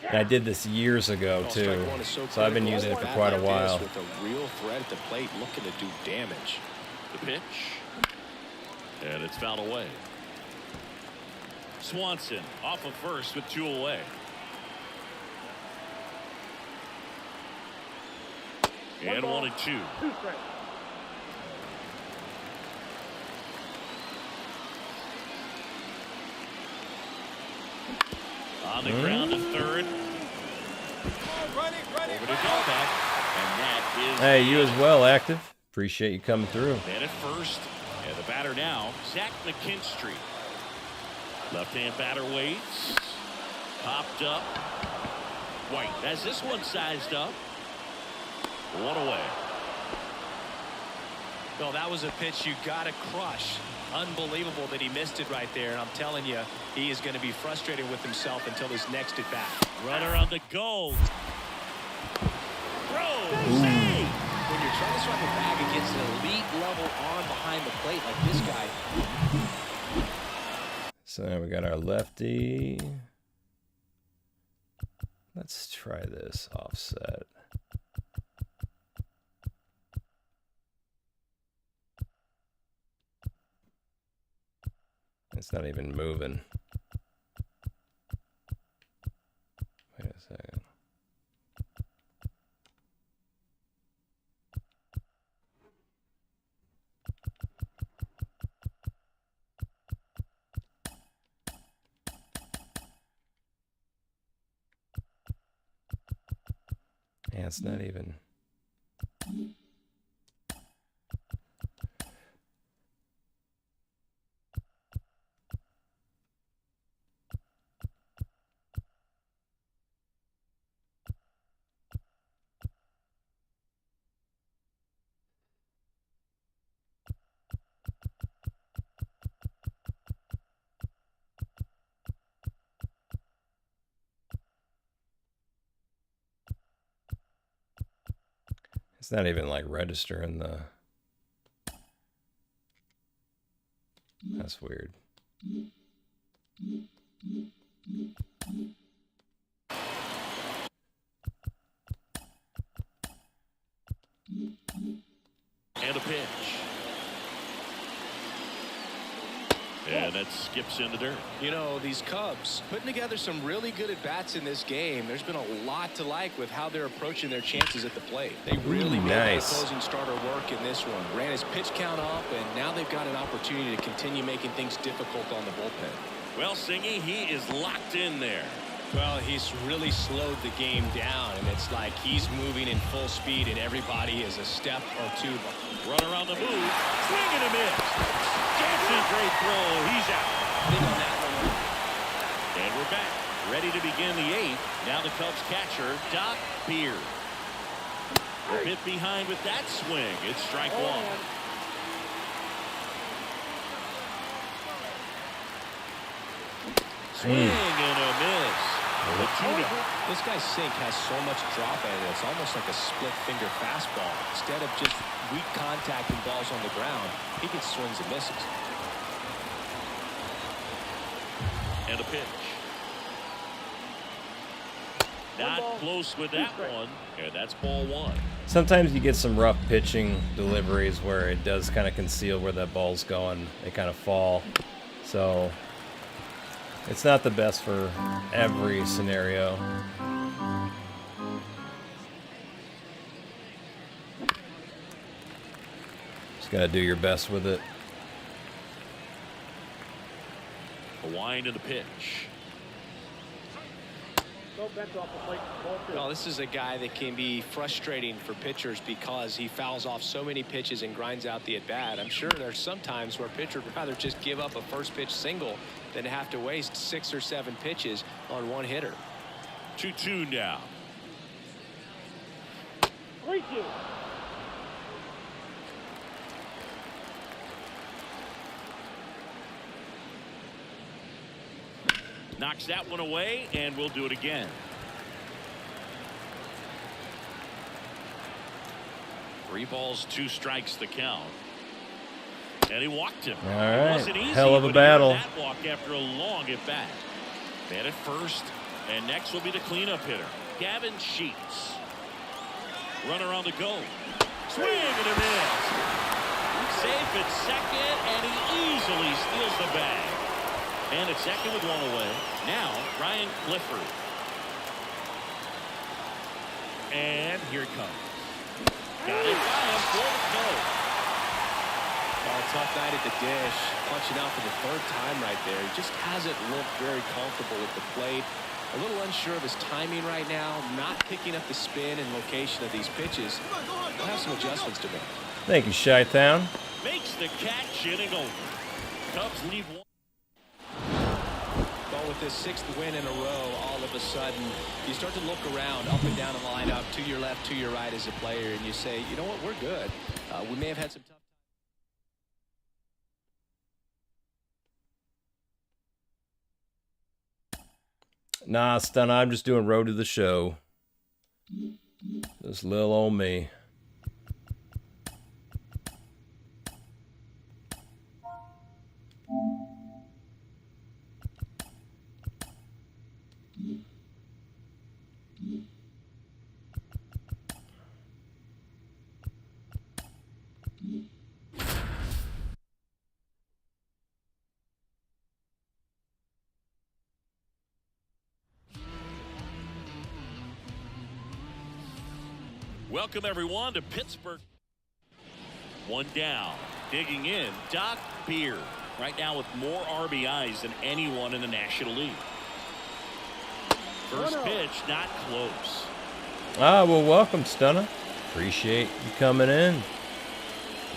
And I did this years ago Well, too, strike one is so so I've been critical. using it for Bat quite a like this while. With a real threat at the plate, looking to do damage. The pitch. And it's fouled away. Swanson off of first with 2 away. And 1-2. On the ground to third. Over to Dalbec. And that is. Hey, you as well, Active. Appreciate you coming through. Man at first. And the batter now, Zach McKinstry. Left-hand batter waits. Popped up. White has this one sized up. 1 away. No, that was a pitch you got to crush. Unbelievable that he missed it right there. And I'm telling you, he is going to be frustrated with himself until his next at bat. Runner on the goal. Throw. Save. When you're trying to strike a bag against an elite level arm behind the plate like this guy. So now we got our lefty. Let's try this offset. It's not even moving. Wait a second. Yeah, it's not even. It's not even like registering the. That's weird. And a pitch. And that skips in the dirt. You know, these Cubs putting together some really good at-bats in this game. There's been a lot to like with how they're approaching their chances at the plate. They really made the nice. opposing starter work in this one. Ran his pitch count up, and now they've got an opportunity to continue making things difficult on the bullpen. Well, Singy, he is locked in there. Well, he's really slowed the game down, and it's like he's moving in full speed, and everybody is a step or two. Runner on the move. Swing and a miss. Jansen, great throw. He's out. Big on that one. And we're back. Ready to begin the 8th. Now the Cubs catcher, DrDirtyBeard. A bit behind with that swing. It's strike 1. Swing and a miss. The 2-0. This guy's sink has so much drop in it. It's almost like a split finger fastball. Instead of just weak contact and balls on the ground, he gets swings and misses. And a pitch. Not close with that one. And that's ball 1. Sometimes you get some rough pitching deliveries where it does kind of conceal where that ball's going. They kind of fall. So it's not the best for every scenario. Just gotta do your best with it. A wind and a pitch. Well, this is a guy that can be frustrating for pitchers because he fouls off so many pitches and grinds out the at-bat. I'm sure there's some times where a pitcher would rather just give up a first pitch single than to have to waste 6 or 7 pitches on one hitter. 2-2 now. Knocks that one away, and we'll do it again. 3 balls, 2 strikes the count. And he walked him. All right. It wasn't easy, Hell of a but he battle. earned that walk after a long at bat. Man at first, and next will be the cleanup hitter, Gavin Sheets. Runner on the go. Swing and a miss. Safe at second, and he easily steals the bag. And at second with 1 away. Now, Ryan Clifford. And here it comes. Got it by him for the goal. Oh, tough night at the dish. Punching out for the 3rd time right there. He just hasn't looked very comfortable at the plate. A little unsure of his timing right now. Not picking up the spin and location of these pitches. He'll have some adjustments to make. Thank you, Chi-Town. Makes the catch, inning over. Cubs leave 1. With this 6th win in a row, all of a sudden you start to look around up and down the lineup, to your left, to your right as a player, and you say, you know what, we're good. We may have had some tough times. Nah, Stun, I'm just doing Road to the Show. This little old me. Welcome, everyone, to Pittsburgh. 1 down. Digging in, DrDirtyBeard. Right now with more RBIs than anyone in the National League. First pitch, not close. Ah, well, welcome, Stunner. Appreciate you coming in.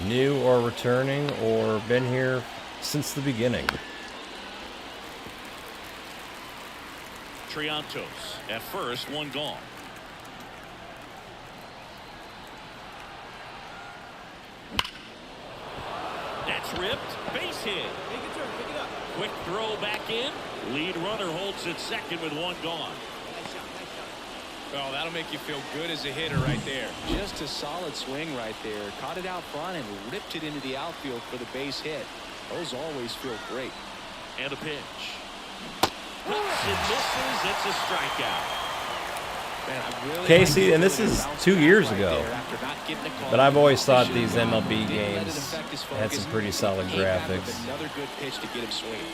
New or returning or been here since the beginning. Triantos at first, 1 gone. That's ripped. Base hit. Make a turn, pick it up. Quick throw back in. Lead runner holds it second with 1 gone. Oh, that'll make you feel good as a hitter right there. Just a solid swing right there. Caught it out front and ripped it into the outfield for the base hit. Those always feel great. And a pitch. Cuts and misses. It's a strikeout. Man, I really Casey, and this is 2 years ago. But I've always thought these MLB games had some pretty solid graphics. Another good pitch to get him swinging.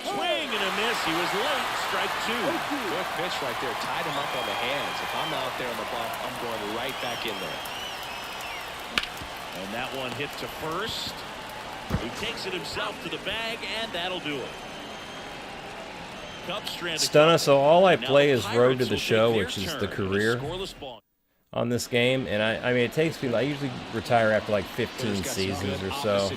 Swing and a miss. He was late. Strike 2. Good pitch right there. Tied him up on the hands. If I'm out there on the bump, I'm going right back in there. And that one hit to first. He takes it himself to the bag, and that'll do it. Cubs stranded. Stunner, so all I play is Now Road to Pirates the will Show, take their which is turn the in a career scoreless ball. on this game. And I mean, it takes me, I usually retire after like 15 seasons or so.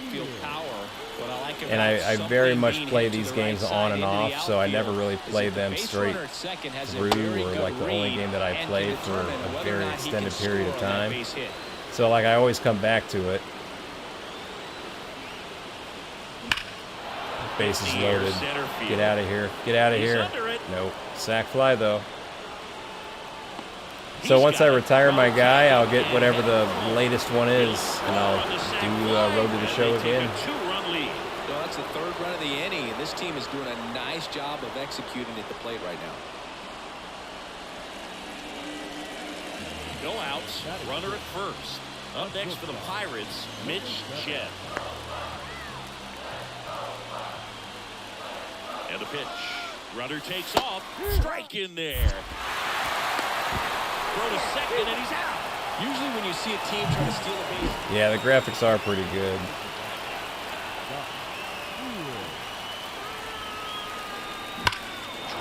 And I very much play these games on and off, so I never really play them straight through, or like the only game that I play for a very extended period of time. So like I always come back to it. Bases loaded. Get out of here. Get out of here. Nope. Sack fly though. So once I retire my guy, I'll get whatever the latest one is, and I'll do Road to the Show again. Well, that's the 3rd run of the inning, and this team is doing a nice job of executing at the plate right now. No outs. Runner at first. Up next for the Pirates, Mitch Jett. And a pitch. Runner takes off. Strike in there. Throw to second, and he's out. Usually when you see a team trying to steal a base. Yeah, the graphics are pretty good.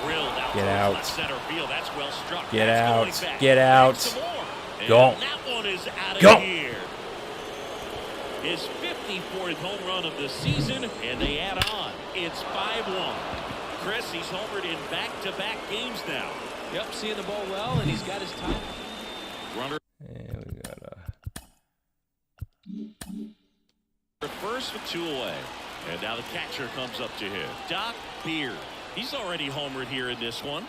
Drilled out Get out. Left center field. That's well struck. Get That's out. going back. Get Back out. some more. And Go. that one is out of Go. here. His 54th home run of the season, and they add on. It's 5-1. Chris, he's homered in back-to-back games now. Yep, seeing the ball well, and he's got his time. Runner And we got first with 2 away. And now the catcher comes up to hit. DrDirtyBeard. He's already homered here in this one.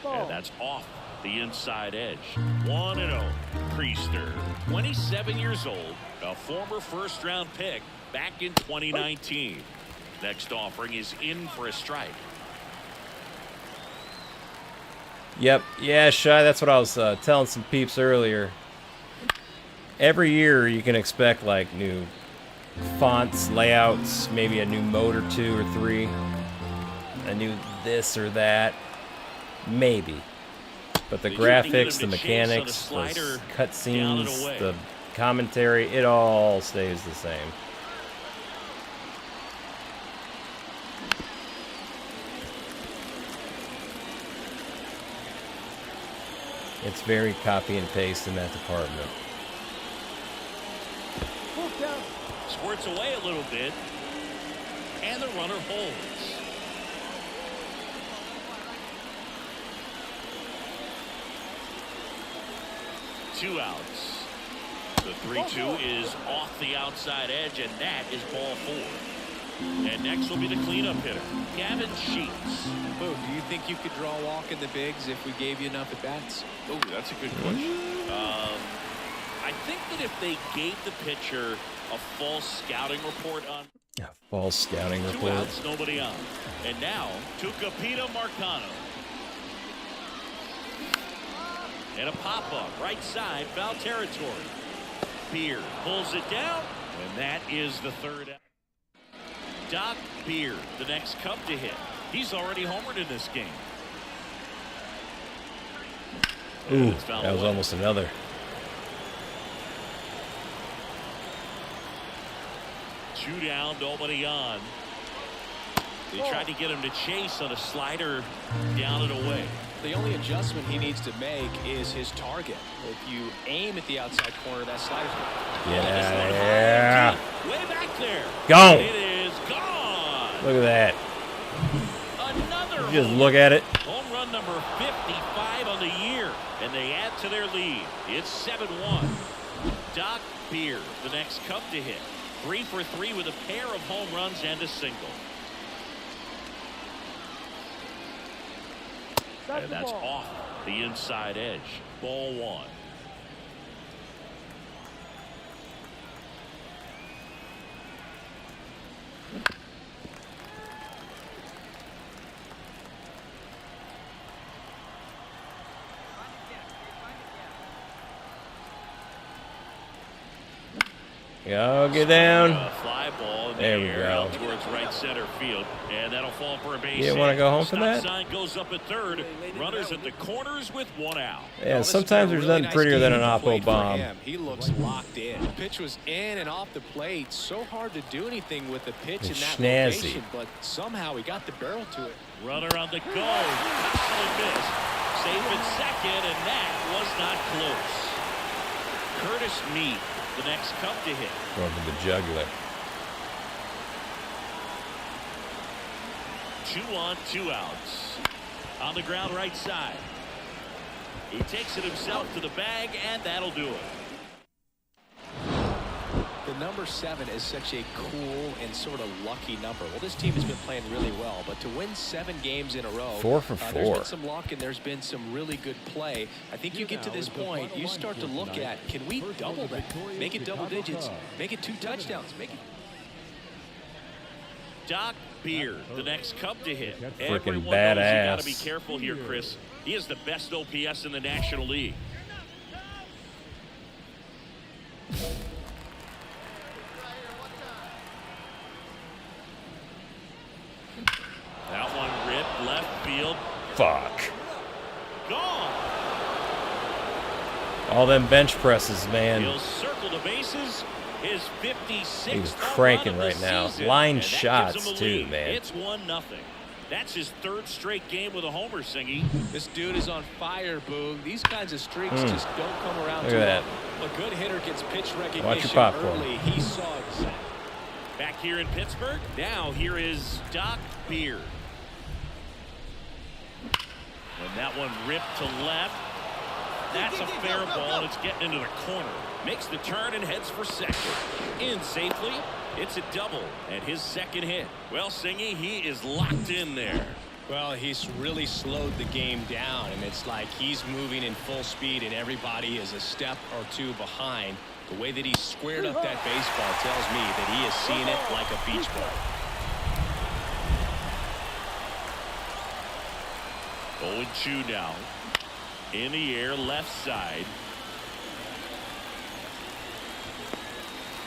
And that's off the inside edge. 1-0. Priester, 27 years old, a former first-round pick back in 2019. Next offering is in for a strike. Yep. Yeah, Shy, that's what I was telling some peeps earlier. Every year you can expect like new fonts, layouts, maybe a new mode or 2 or 3, a new this or that, maybe. But the graphics, the mechanics, the cutscenes, the commentary, it all stays the same. It's very copy and paste in that department. Squirts away a little bit, and the runner holds. Two outs. The 3-2 is off the outside edge, and that is ball 4. And next will be the cleanup hitter, Gavin Sheets. Boo, do you think you could draw a walk in the bigs if we gave you enough at bats? Oh, that's a good question. I think that if they gave the pitcher a false scouting report on False scouting 2 report. outs, nobody on. And now to Capita Marcano. And a pop-up right side, foul territory. Beard pulls it down, and that is the 3rd out. DrDirtyBeard, the next Cub to hit. He's already homered in this game. Ooh, that was almost another. Two down, nobody on. They tried to get him to chase on a slider down and away. The only adjustment he needs to make is his target. If you aim at the outside corner, that slider's Get out of here. Way back there. Gone. It is gone. Look at that. Another Just home look at it. Home run number 55 on the year, and they add to their lead. It's 7-1. DrDirtyBeard, the next Cub to hit. 3 for 3 with a pair of home runs and a single. And that's off the inside edge. Ball 1. Go, get down. Fly ball in There the we air go. out towards right center field, and that'll fall for a base. You didn't want to go home for Stop that? sign goes up at 3rd. Runners at the corners with 1 out. Yeah, sometimes there's nothing prettier than an oppo bomb. He looks locked in. The pitch was in and off the plate. So hard to do anything with the pitch in that Snazzy. location, but somehow he got the barrel to it. Runner on the go. Hustle and miss. Safe at second, and that was not close. Curtis Mead, the next Cub to hit. Going for the jugular. 2 on, 2 outs. On the ground right side. He takes it himself to the bag, and that'll do it. The number 7 is such a cool and sort of lucky number. Well, this team has been playing really well, but to win 7 games in a row, 4 for 4. there's been some luck and there's been some really good play. I think you get to this point, you start to look at, can we double that? Make it double digits. Make it 2 touchdowns. Make it. DrDirtyBeard, the next Cub to hit. Freaking Everyone knows you got to be badass. careful here, Chris. He is the best OPS in the National League. That one ripped left field. Fuck. Gone. All them bench presses, man. He'll circle the bases. His 56th He's home cranking run of right the now. season, Line and that gives shots, him the too, lead. man. It's 1-0. That's his third straight game with a homer, Singy. This dude is on fire, Boog. These kinds of streaks just don't come around Look too at often. A good hitter gets pitch recognition Watch your popcorn. early. He saw it. Back here in Pittsburgh, now here is DrDirtyBeard. And that one ripped to left. That's a fair ball, and it's getting into the corner. Makes the turn and heads for second. In safely. It's a double and his second hit. Well, Singy, he is locked in there. Well, he's really slowed the game down, and it's like he's moving in full speed, and everybody is a step or two behind. The way that he squared up that baseball tells me that he is seeing it like a beach ball. 0-2 now. In the air, left side.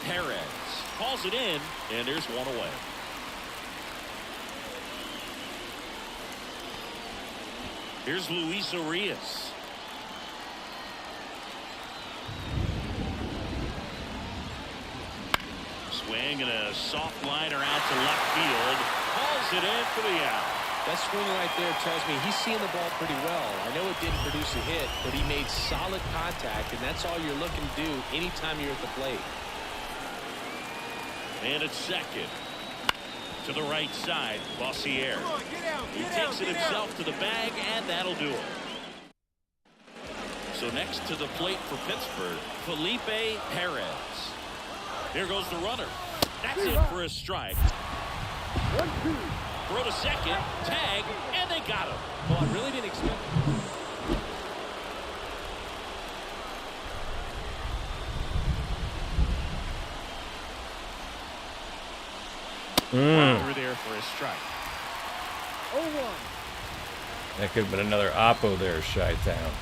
Perez calls it in, and there's one away. Here's Luis Urias. Swing and a soft liner out to left field. Calls it in for the out. That swing right there tells me he's seeing the ball pretty well. I know it didn't produce a hit, but he made solid contact, and that's all you're looking to do anytime you're at the plate. And it's second. To the right side, Bossier. He takes it himself to the bag, and that'll do it. So next to the plate for Pittsburgh, Felipe Perez. Here goes the runner. That's it for a strike. 1-2. Throw to second, tag, and they got him. Well, I really didn't expect it. Through there for a strike. 0-1. That could have been another Oppo there, Chi-Town.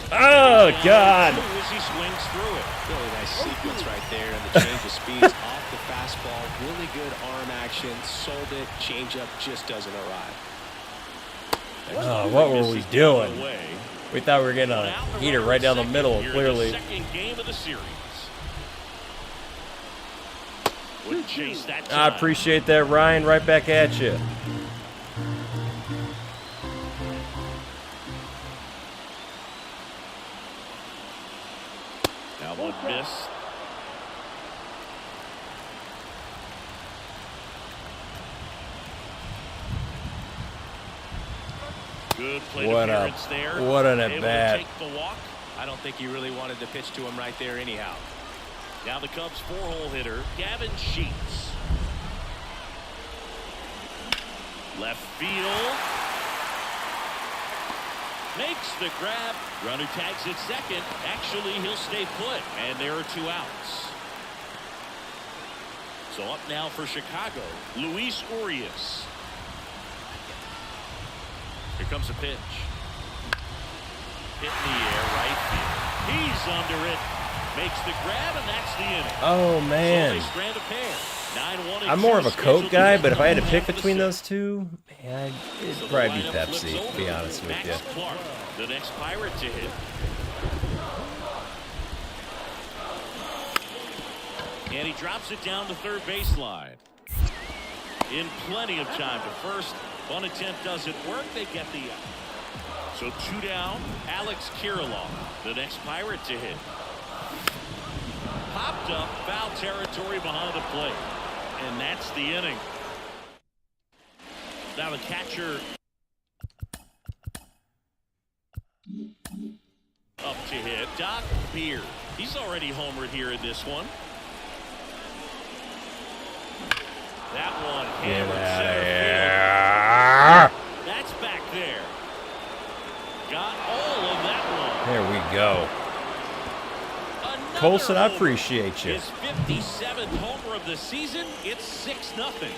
Oh, God. As he swings through it. Really nice sequence right there, and the change of speeds off the fastball. Really good arm action. Sold it. Changeup just doesn't arrive. Oh, what were we doing? Away. We thought we were getting a heater right down the middle, clearly. Second game of the series. Would chase that I time. appreciate that, Ryan. Right back at you. Now one miss. Good plate appearance there. What an Able to at-bat. take the walk. I don't think he really wanted to pitch to him right there anyhow. Now the Cubs four-hole hitter, Gavin Sheets. Left field. Makes the grab. Runner tags at second. Actually, he'll stay put. And there are two outs. So up now for Chicago, Luis Urias. Here comes a pitch. Hit in the air, right field. He's under it. Makes the grab, and that's the inning. Oh, man. So they strand a pair. 9-1 I'm more of a Coke scheduled guy, to but if I had to come pick half of the between those sixth. two, man, it'd So the probably be lineup flips Pepsi, to over. be honest with Max you. Clark, the next Pirate to hit. And he drops it down the third baseline. In plenty of time to first. One attempt doesn't work. They get the out. So two down. Alex Kirilloff, the next Pirate to hit. Popped up, foul territory behind the plate. And that's the inning. Now the catcher up to hit. DrDirtyBeard. He's already homered here in this one. That one Get hammered out center of field. here. That's back there. Got all of that one. There we go. Another Colson, I homer. appreciate you. His 57th homer of the season. It's 6-0.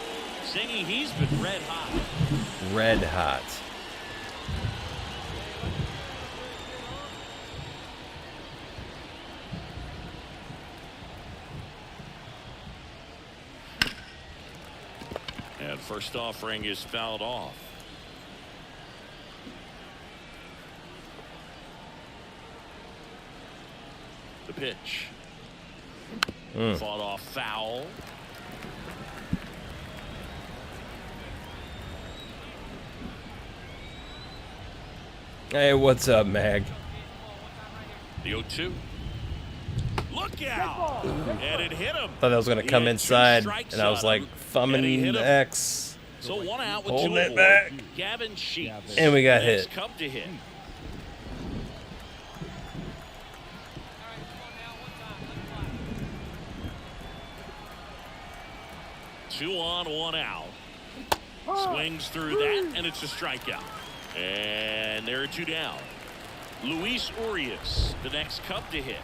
Singing, he's been red hot. Red hot. And first offering is fouled off. The pitch. Fought off foul. Hey, what's up, Mag? The 0-2. Look out! And it hit him. Thought that was gonna come inside, and I was like thumbing the X. So 1 out with Holding 2 it aboard. back. Gavin Sheets. And we got Next hit. Cub to hit. Two on, 1 out. Swings through that, and it's a strikeout. And there are 2 down. Luis Urias, the next Cub to hit.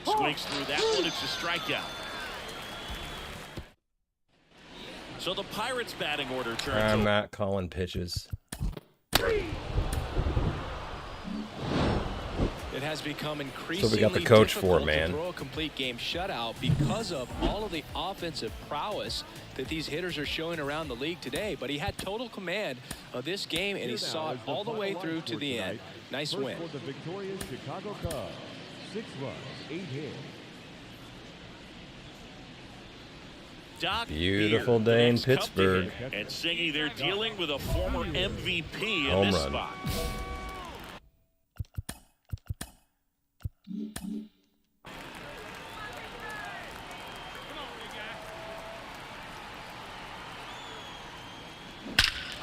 Swings through that one. It's a strikeout. So the Pirates batting order turns I'm over. not calling pitches. It has become increasingly So we got the coach for, difficult man. to throw a complete game shutout because of all of the offensive prowess that these hitters are showing around the league today. But he had total command of this game, and he saw it all the way through to the end. Nice First win. for the victorious Chicago Cubs. 6 runs, 8 hits. Doc Beautiful Beard, day the in next Cub to Pittsburgh. hit. And Singy, they're dealing with a former MVP in Home this run. spot.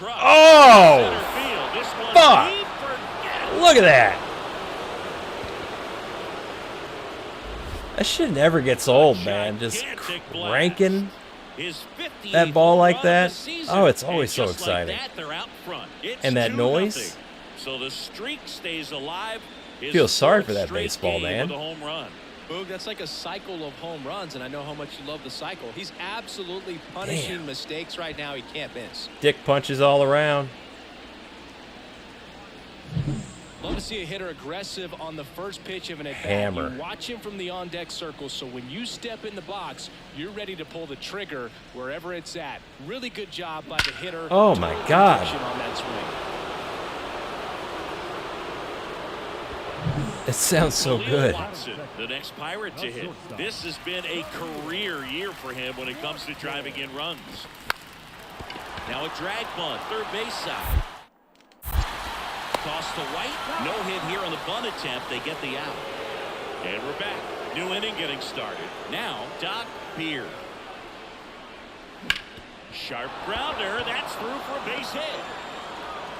Oh! Center field. This one Fuck! deep for- Look at that! That shit never gets old, man. Just Gigantic cranking His 58th that ball like run of the that. season. Oh, it's always And so just like exciting. that, they're out front. It's And that 2-0. noise? So the streak stays alive. His Feel sorry fourth for that straight baseball, game man. with a home run. Boog, that's like a cycle of home runs, and I know how much you love the cycle. He's absolutely punishing Damn. mistakes right now. He can't miss. Dick punches all around. Love to see a hitter aggressive on the first pitch of an at-bat. Hammer. You watch him from the on-deck circle, so when you step in the box, you're ready to pull the trigger wherever it's at. Really good job by the hitter. Oh, my Total God. conviction on that swing. It sounds so Khalil good. Watson, the next Pirate to hit. This has been a career year for him when it comes to driving in runs. Now a drag bunt, third base side. Toss to White. No hit here on the bunt attempt. They get the out. And we're back. New inning getting started. Now Doc Beard. Sharp grounder. That's through for a base hit.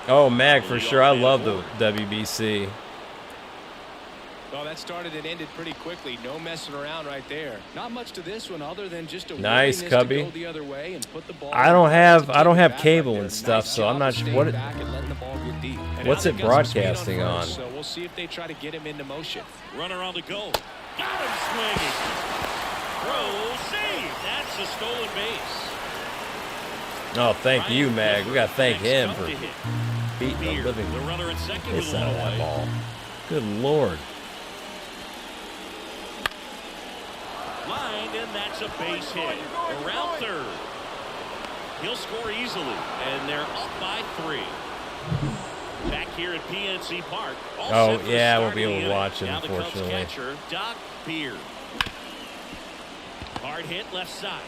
Oh, Mag, for sure. I love the WBC. Well, that started and ended pretty quickly. No messing around right there. Not much to this one other than just a Nice, willingness Cubby. to go the other way and put the ball. I don't have back cable right and there. stuff, Nice so I'm job not of sure staying what back and letting the ball get deep. And what's now it they've got some speed broadcasting first, on? So we'll see if they try to get him into motion. Runner on the go. Got him swinging. Throw, save. That's a stolen base. Oh, thank you, Mag. We got to thank him for Beard, beating the living the runner at second piss with out of one that away. ball. Good Lord. Line, and that's a base hit. Around third. He'll score easily, and they're up by 3. Back here at PNC Park. All Oh, set for the yeah, I start won't be of able the to inning. watch it, Now the Cubs unfortunately. catcher, Doc Beard. Hard hit left side.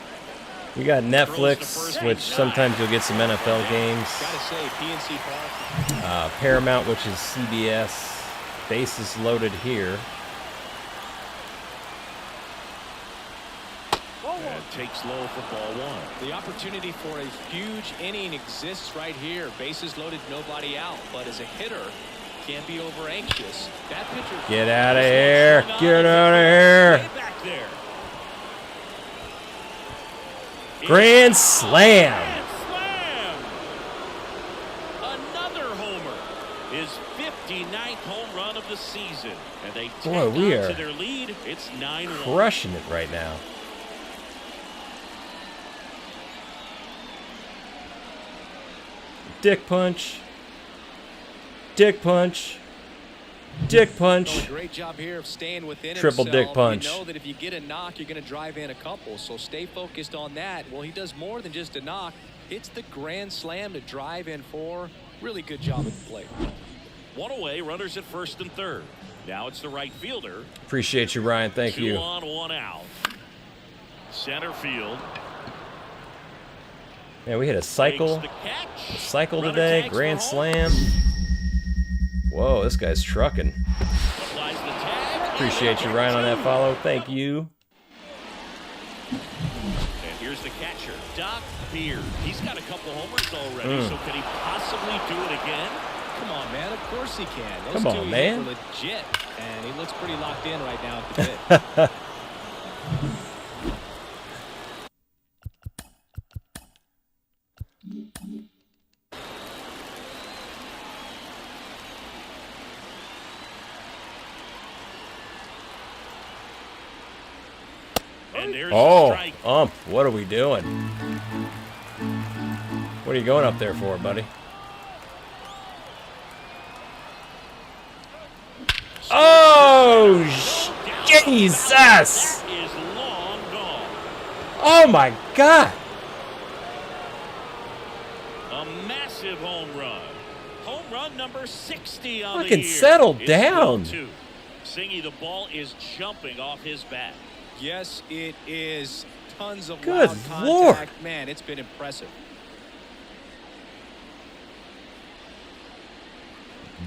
We got Netflix, which sometimes you'll get some NFL games. Gotta say, PNC Park. Paramount, which is CBS. Bases loaded here. And takes low for ball 1. The opportunity for a huge inning exists right here. Bases loaded, nobody out. But as a hitter, can't be over anxious. That pitcher. Get out of here. Get out of here. Way back there. Grand slam. Grand slam. Another homer. His 59th home run of the season. And they Boy, tack we on are to their lead. It's 9-1. Crushing it right now. Dick punch. Dick punch. Dick punch. Doing a great job here of staying within Triple himself. dick punch. You know that if you get a knock, you're going to drive in a couple. So stay focused on that. Well, he does more than just a knock. Hits the grand slam to drive in 4. Really good job at the plate. One away, runners at first and third. Now it's the right fielder. Appreciate you, Ryan. Thank you. 2 on, 1 out. Center field. Man, we hit a cycle. A cycle today. Grand slam. Whoa, this guy's trucking. Applies the tag. Appreciate you, Ryan, on that follow. Thank you. And here's the catcher, DrDirtyBeard. He's got a couple homers already, so can he possibly do it again? Come on, man. Of course he can. Those Come two on, man. are legit. And he looks pretty locked in right now at the pit. And there's Oh, the strike. what are we doing? What are you going up there for, buddy? Oh, Jesus! That is long gone. Oh, my God. A massive home run. Home run number 60 on Fucking the year. settle It's down. 1-2. Singy, the ball is jumping off his bat. Yes, it is. Tons of Good loud contact. Lord. Man, it's been impressive.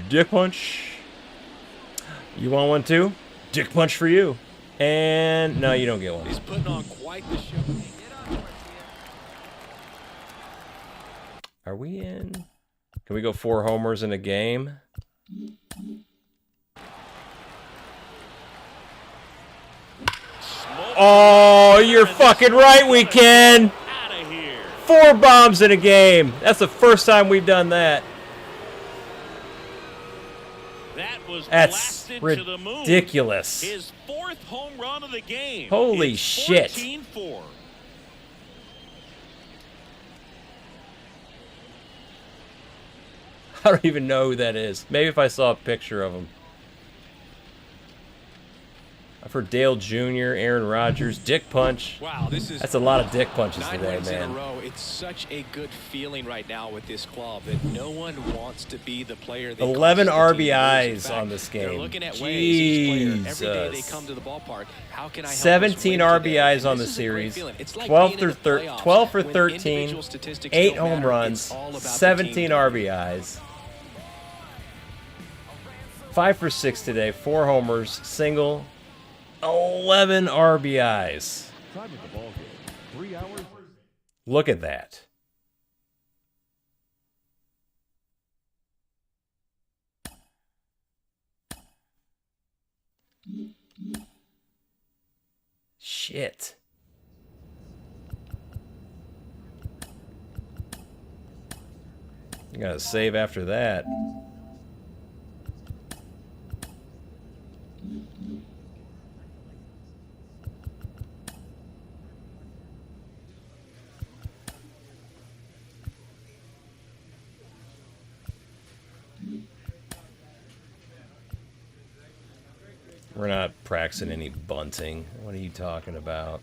Dick punch. You want one too? Dick punch for you. And no, you don't get one. He's putting on quite the show. Are we in? Can we go 4 homers in a game? Oh, you're fucking right, we can. Out of here. 4 bombs in a game. That's the first time we've done that. That was That's blasted to the moon. ridiculous. His 4th home run of the game. Holy It's shit. 14-4. I don't even know who that is. Maybe if I saw a picture of him. I've heard Dale Jr., Aaron Rodgers, Dick Punch. Wow, this is That's a lot of dick punches 9 today, wins in a man. row. It's such a good feeling right now with this club that no one wants to be the player. They 11 cost the team. RBIs In fact, on this They're game. looking at ways each player every day they Jesus. come to the ballpark. How can I help us 17 win today? RBIs on And the this is a great series. feeling. It's like 12 being in for the playoffs 12 for when 13, individual statistics 8 don't home matter. runs, It's all about the 17 team. RBIs. 5 for 6 today, 4 homers, single, 11 RBIs. Time of the ball game, 3 hours. Look at that. Shit. You gotta save after that. We're not practicing any bunting. What are you talking about?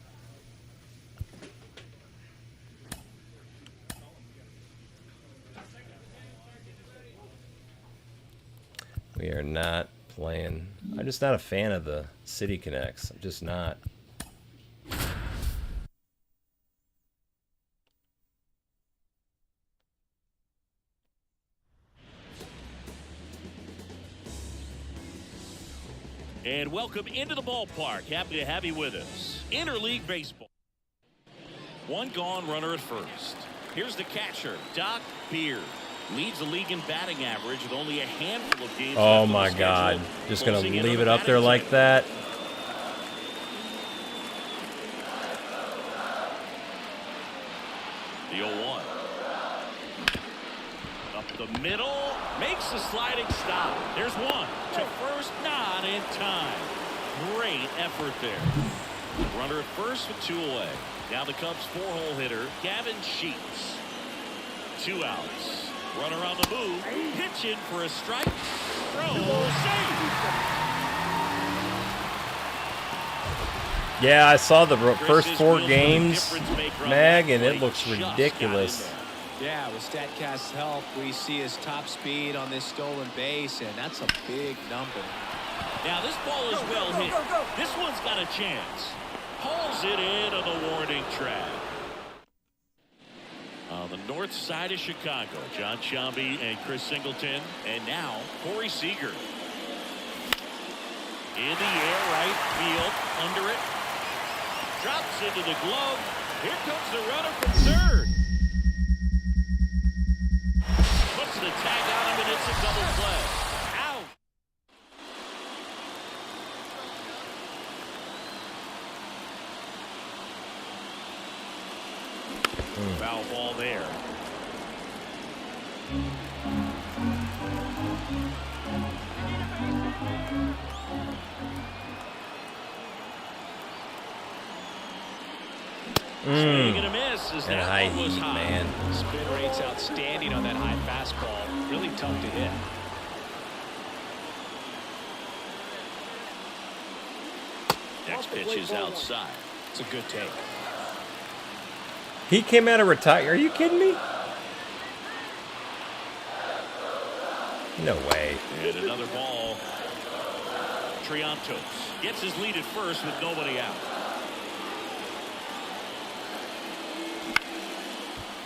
We are not playing. I'm just not a fan of the City Connects. I'm just not. And welcome into the ballpark. Happy to have you with us. Interleague Baseball. 1 gone, runner at first. Here's the catcher, DrDirtyBeard. Leads the league in batting average with only a handful of games Oh left on my the God. schedule. Just gonna Closing in leave on it the up there batting like side. that. The 0-1. Up the middle. Makes the sliding stop. There's one. To first, not in time. Great effort there. Runner at first with 2 away. Now the Cubs' 4-hole hitter, Gavin Sheets. 2 outs. Runner on the move. Pitching for a strike. Throw. Save. Yeah, I saw the first Chris is 4 really the games, difference maker on Mag, that and it play. looks Just got in ridiculous. there. Yeah, with StatCast's help, we see his top speed on this stolen base, and that's a big number. Now this ball is well hit. This one's got a chance. Pulls it into the warning track. On the north side of Chicago, John Sciambi and Chris Singleton. And now, Corey Seager. In the air, right field, under it. Drops into the glove. Here comes the runner from third. Puts the tag on him, and it's a double play. Out. Foul ball there. Swing and a miss as that high one was heat, high. man. Spin rate's outstanding on that high fastball. Really tough to hit. Next pitch is outside. It's a good take. He came out of retire. Are you kidding me? No way. And another ball. Triantos gets his lead at first with nobody out.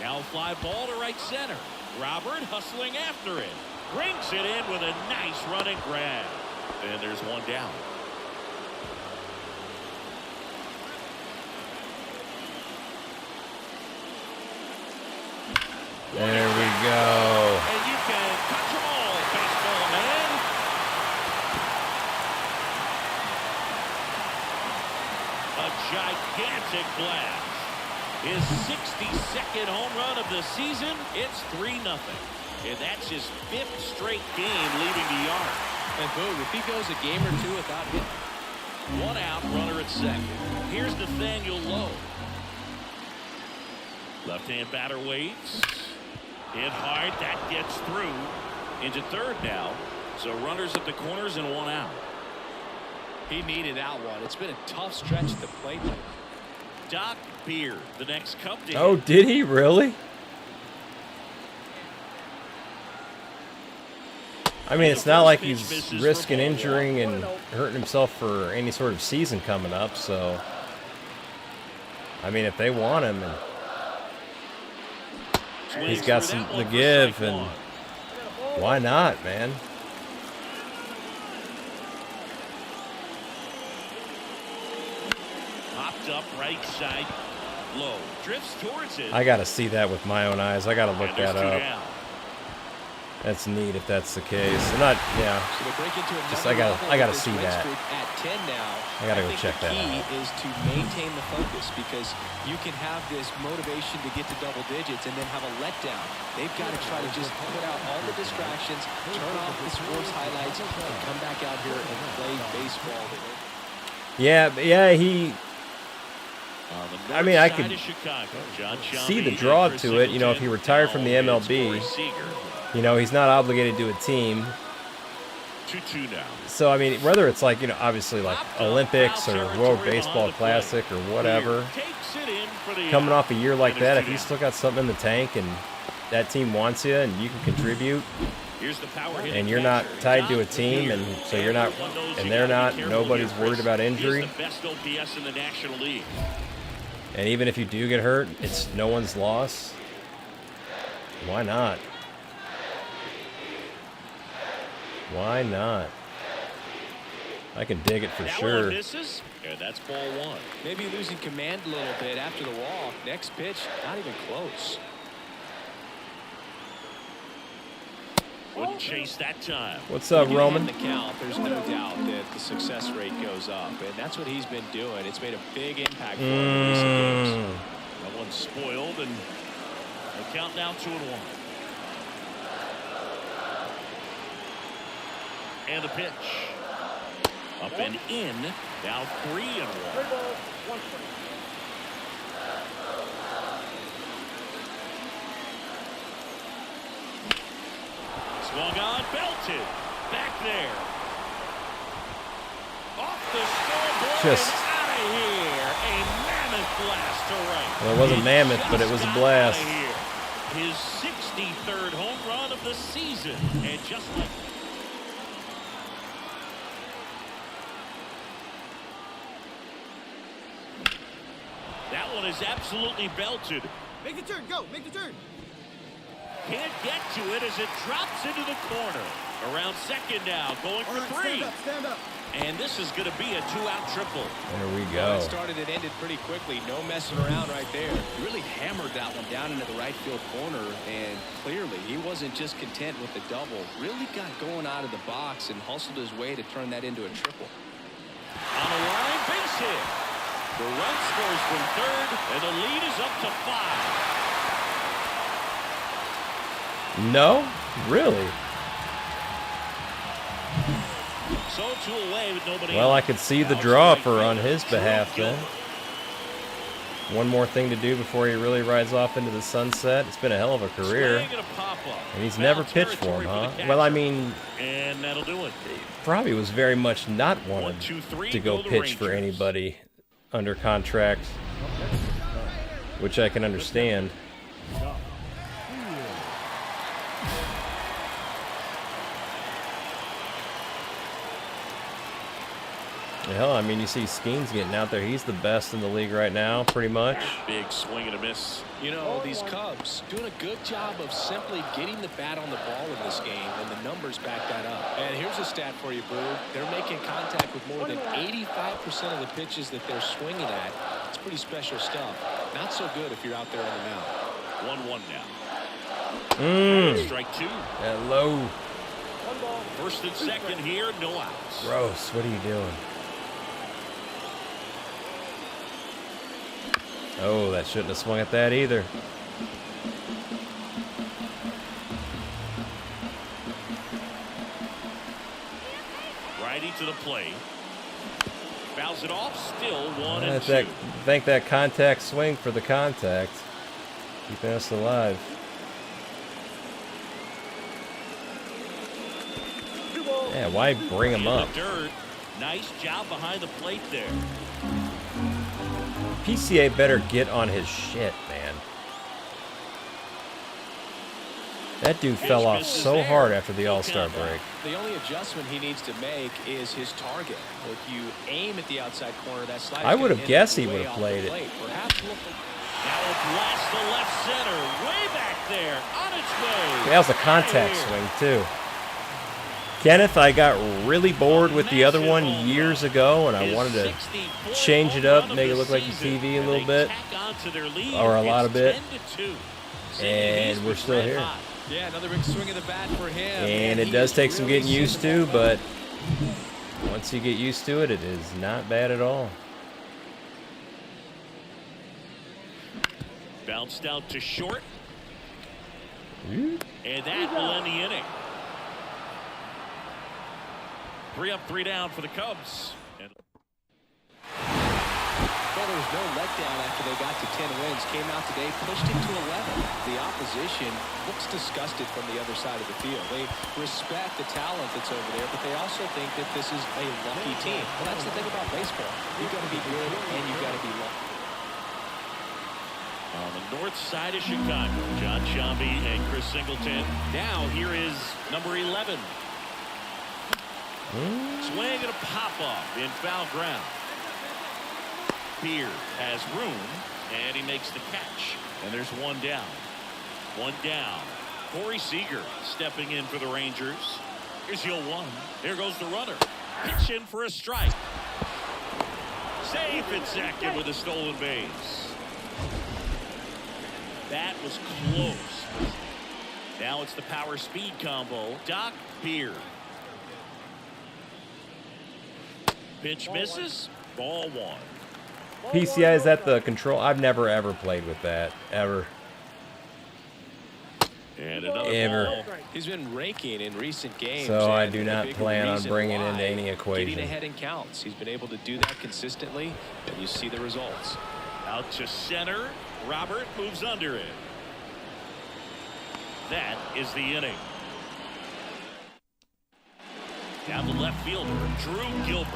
Now fly ball to right center. Robert hustling after it. Brings it in with a nice running grab. And there's one down. There we go. And you can touch them all, baseball man. A gigantic blast. His 62nd home run of the season. It's 3-0. And that's his 5th straight game leaving the yard. And boom, if he goes a game or two without hitting. One out, runner at second. Here's Nathaniel Lowe. Left-hand batter waits. Hit hard, that gets through. Into third now. So runners at the corners and one out. He needed that one. It's been a tough stretch at the plate. DrDirtyBeard, the next Cub to Oh, hit. did he really? I mean, it's not like he's risking injuring and hurting himself for any sort of season coming up, so I mean, if they want him and he's got some to give, and why not, man? Popped up right side. Low. Drifts towards it. I gotta see that with my own eyes. I gotta look And there's that two up. down. That's neat if that's the case. Not, yeah. So they break into Just another I gotta level with see this win that. streak at 10 now. I gotta go think check that the key out. is to maintain the focus, because you can have this motivation to get to double digits and then have a letdown. They've got to try to just put out all the distractions, turn off the sports highlights, and come back out here and play baseball. Yeah, he. On the I north mean, I side could of Chicago, John see the Sciambi draw and Chris to it. You know, if he Singleton. retired from the Now it's MLB, Corey Seager. you know, he's not obligated to a team. 2-2 now. So, I mean, whether it's like, you know, obviously like Olympics or World Baseball Classic or whatever, Takes it in for the coming out. off a year like And it's that, 2 if you down. still got something in the tank and that team wants you and you can contribute Here's the power hitting and you're not catcher, tied to a team, DrDirtyBeard. and so you're not, Everyone knows and you they're gotta be not, careful nobody's here, worried Chris. about He injury. is the best OPS in the National League. And even if you do get hurt, it's no one's loss. Why not? Why not? I can dig it for That sure. one misses, and that's ball one. Maybe losing command a little bit after the walk. Next pitch, not even close. Wouldn't chase that time. What's up, When you Roman? hit the count, there's no doubt that the success rate goes up, and that's what he's been doing. It's made a big impact for him in recent games. That one's spoiled, and the count now 2-1. And the pitch. Up and in. Now 3-1. Swung on, belted. Back there. Off the scoreboard. Just- Out of here. A mammoth blast to right. Well, it wasn't He mammoth, but it just was a got blast. outta here. his 63rd home run of the season. And just like that one is absolutely belted. Make the turn, go, make the turn. Can't get to it as it drops into the corner. Around second now, going for three. Stand up. And this is going to be a 2-out triple. There we Well, go. it started and ended pretty quickly. No messing around right there. He really hammered that one down into the right field corner, and clearly he wasn't just content with the double. Really got going out of the box and hustled his way to turn that into a triple. On a line base hit. The run scores from third, and the lead is up to 5. No? Really? So 2 away with nobody Well, out. I could see the Now draw it's for right on fielder, his Drew behalf then. Gilbert. One more thing to do before he really rides off into the sunset. It's been a hell of a career. Swing and a pop-up. And he's Foul never pitched for him, territory huh? the Well, I catcher. mean, And that'll do it. probably was very much not 1, wanted 2, 3, to go the pitch for Rangers. anybody under contract, which I can understand. Hell, I mean, you see Skeen's getting out there. He's the best in the league right now, pretty much. Big swing and a miss. You know, these Cubs doing a good job of simply getting the bat on the ball in this game, and the numbers back that up. And here's a stat for you, Boo. They're making contact with more than 85% of the pitches that they're swinging at. It's pretty special stuff. Not so good if you're out there on the mound. 1-1 now. Strike 2. Hello. First and second here, no outs. Gross. What are you doing? Oh, that shouldn't have swung at that either. Righty to the plate. Fouls it off, still 1 and 2. Thank that contact swing for the contact. Keeping us alive. Yeah, why bring him In up? the dirt. Nice job behind the plate there. PCA better get on his shit, man. That dude fell off so hard after the All-Star break. The only adjustment he needs to make is his target. If you aim at the outside corner, that slider. I would have guessed he would have played it. Perhaps look. Now it blasts the left center, way back there, on its way. That was a contact swing, too. Kenneth, I got really bored with the other one years ago, and I wanted to change it up, make it look like the TV a little bit, or a lot of it, and we're still here. Yeah, another big swing of the bat for him. And it does take some getting used to, but once you get used to it, it is not bad at all. Bounced out to short. And that will end the inning. 3 up, 3 down for the Cubs. Well, there was no letdown after they got to 10 wins. Came out today, pushed it to 11. The opposition looks disgusted from the other side of the field. They respect the talent that's over there, but they also think that this is a lucky team. Well, that's the thing about baseball. You've got to be good and you've got to be lucky. On the north side of Chicago, John Shambi and Chris Singleton. Now here is number 11. Swing and a pop-off in foul ground. Beard has room, and he makes the catch. And there's 1 down. 1 down. Corey Seager stepping in for the Rangers. Here's 0-1. Here goes the runner. Pitch in for a strike. Safe at second with a stolen base. That was close. Now it's the power speed combo. Doc Beard. Pitch misses. Ball 1. PCI is at the control. I've never ever played with that ever. And another Ever. ball. He's been raking in recent games. So I and do a not big plan on reason bringing why into any equation. Getting ahead in counts. He's been able to do that consistently, and you see the results. Out to center. Robert moves under it. That is the inning. Down the left fielder, Drew Gilbert.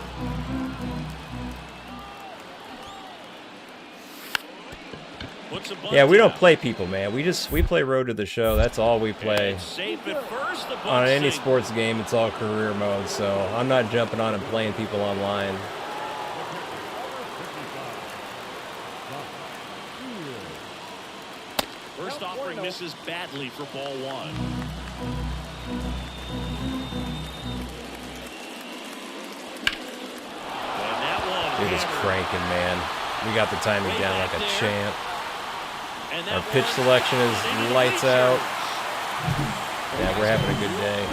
Puts a bunt Yeah, we don't down. play people, man. We play Road to the Show. That's all we play. And safe at first, the bunt On any single. sports game, it's all career mode, so I'm not jumping on and playing people online. First offering misses badly for ball one. And that one Dude is hammered. cranking, man. We got the timing Way down back like a there. champ. And Our that pitch one selection is into the lights out. bleachers. Yeah, we're having a good day.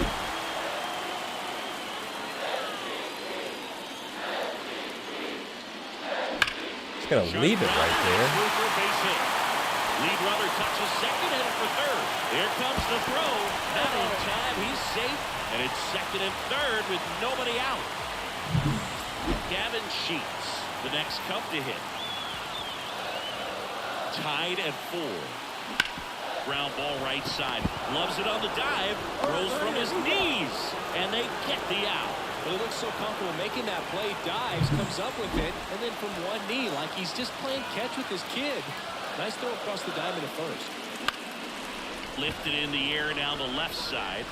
Just gonna leave it right there. Through for a base hit. Lead runner touches second, headed for third. Here comes the throw. Not in time. He's safe. And it's second and third with nobody out. Gavin Sheets, the next cup to hit. Tied at 4. Ground ball right side. Loves it on the dive. Throws from his knees. And they get the out. But he looks so comfortable making that play. Dives, comes up with it, and then from one knee, like he's just playing catch with his kid. Nice throw across the diamond at first. Lifted in the air down the left side.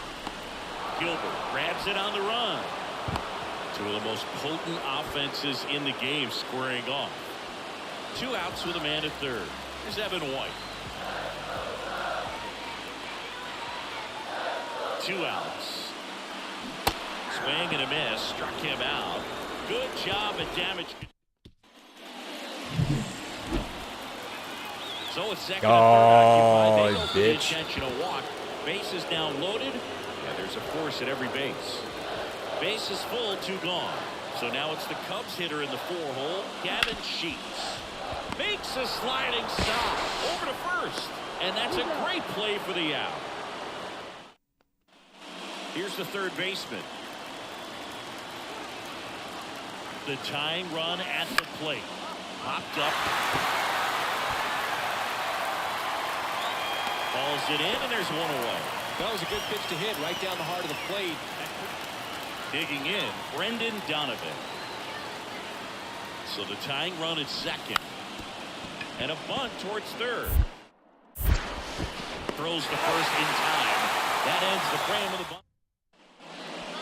Gilbert grabs it on the run. Two of the most potent offenses in the game squaring off. 2 outs with a man at third. Here's Evan White. 2 outs. Swing and a miss. Struck him out. Good job at damage. So it's second and third occupied. They go for the bitch. intentional walk. Base is now loaded. And there's a force at every base. Base is full, 2 gone. So now it's the Cubs hitter in the 4-hole, Gavin Sheets. Makes a sliding stop over to first. And that's a great play for the out. Here's the third baseman. The tying run at the plate. Popped up. Balls it in, and there's one away. That was a good pitch to hit right down the heart of the plate. Digging in, Brendan Donovan. So the tying run is second. And a bunt towards third. Throws the first in time. That ends the frame of the bunt.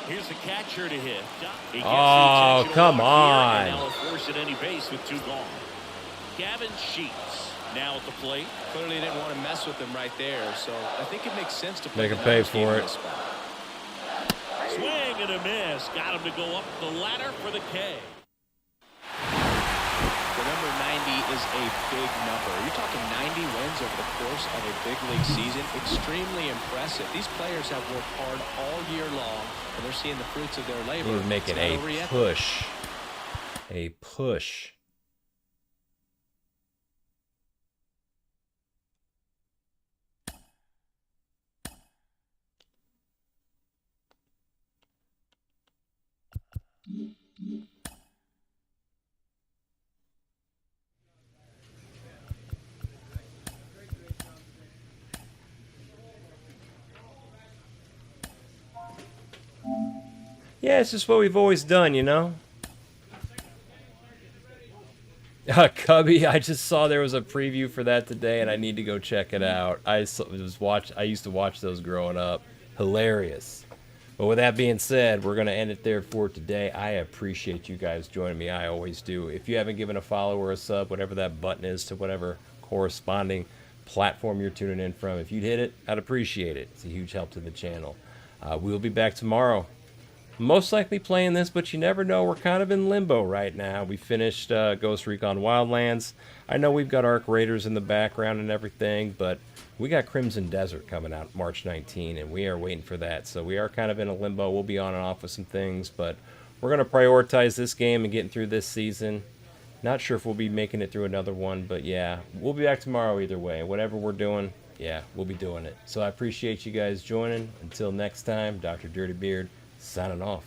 Here's the catcher to hit. He gets the Oh, intentional come walk here, and on. now a force at any base with 2 gone. Gavin Sheets now at the plate. Clearly didn't want to mess with him right there, so I think it makes sense to Make play him pay the for it. this spot. Swing and a miss. Got him to go up the ladder for the K. The number 90 is a big number. You're talking 90 wins over the course of a big league season. Extremely impressive. These players have worked hard all year long, and they're seeing the fruits of their labor. He was making It's not a over yet. push. A push. Yeah, it's just what we've always done, you know? Cubby, I just saw there was a preview for that today, and I need to go check it out. I used to watch those growing up. Hilarious. But with that being said, we're going to end it there for today. I appreciate you guys joining me. I always do. If you haven't given a follow or a sub, whatever that button is to whatever corresponding platform you're tuning in from, if you'd hit it, I'd appreciate it. It's a huge help to the channel. We'll be back tomorrow. Most likely playing this, but you never know. We're kind of in limbo right now. We finished Ghost Recon Wildlands. I know we've got Ark Raiders in the background and everything, but we got Crimson Desert coming out March 19, and we are waiting for that. So we are kind of in a limbo. We'll be on and off with some things, but we're going to prioritize this game and getting through this season. Not sure if we'll be making it through another one, but yeah, we'll be back tomorrow either way. Whatever we're doing, yeah, we'll be doing it. So I appreciate you guys joining. Until next time, Dr. Dirty Beard signing off.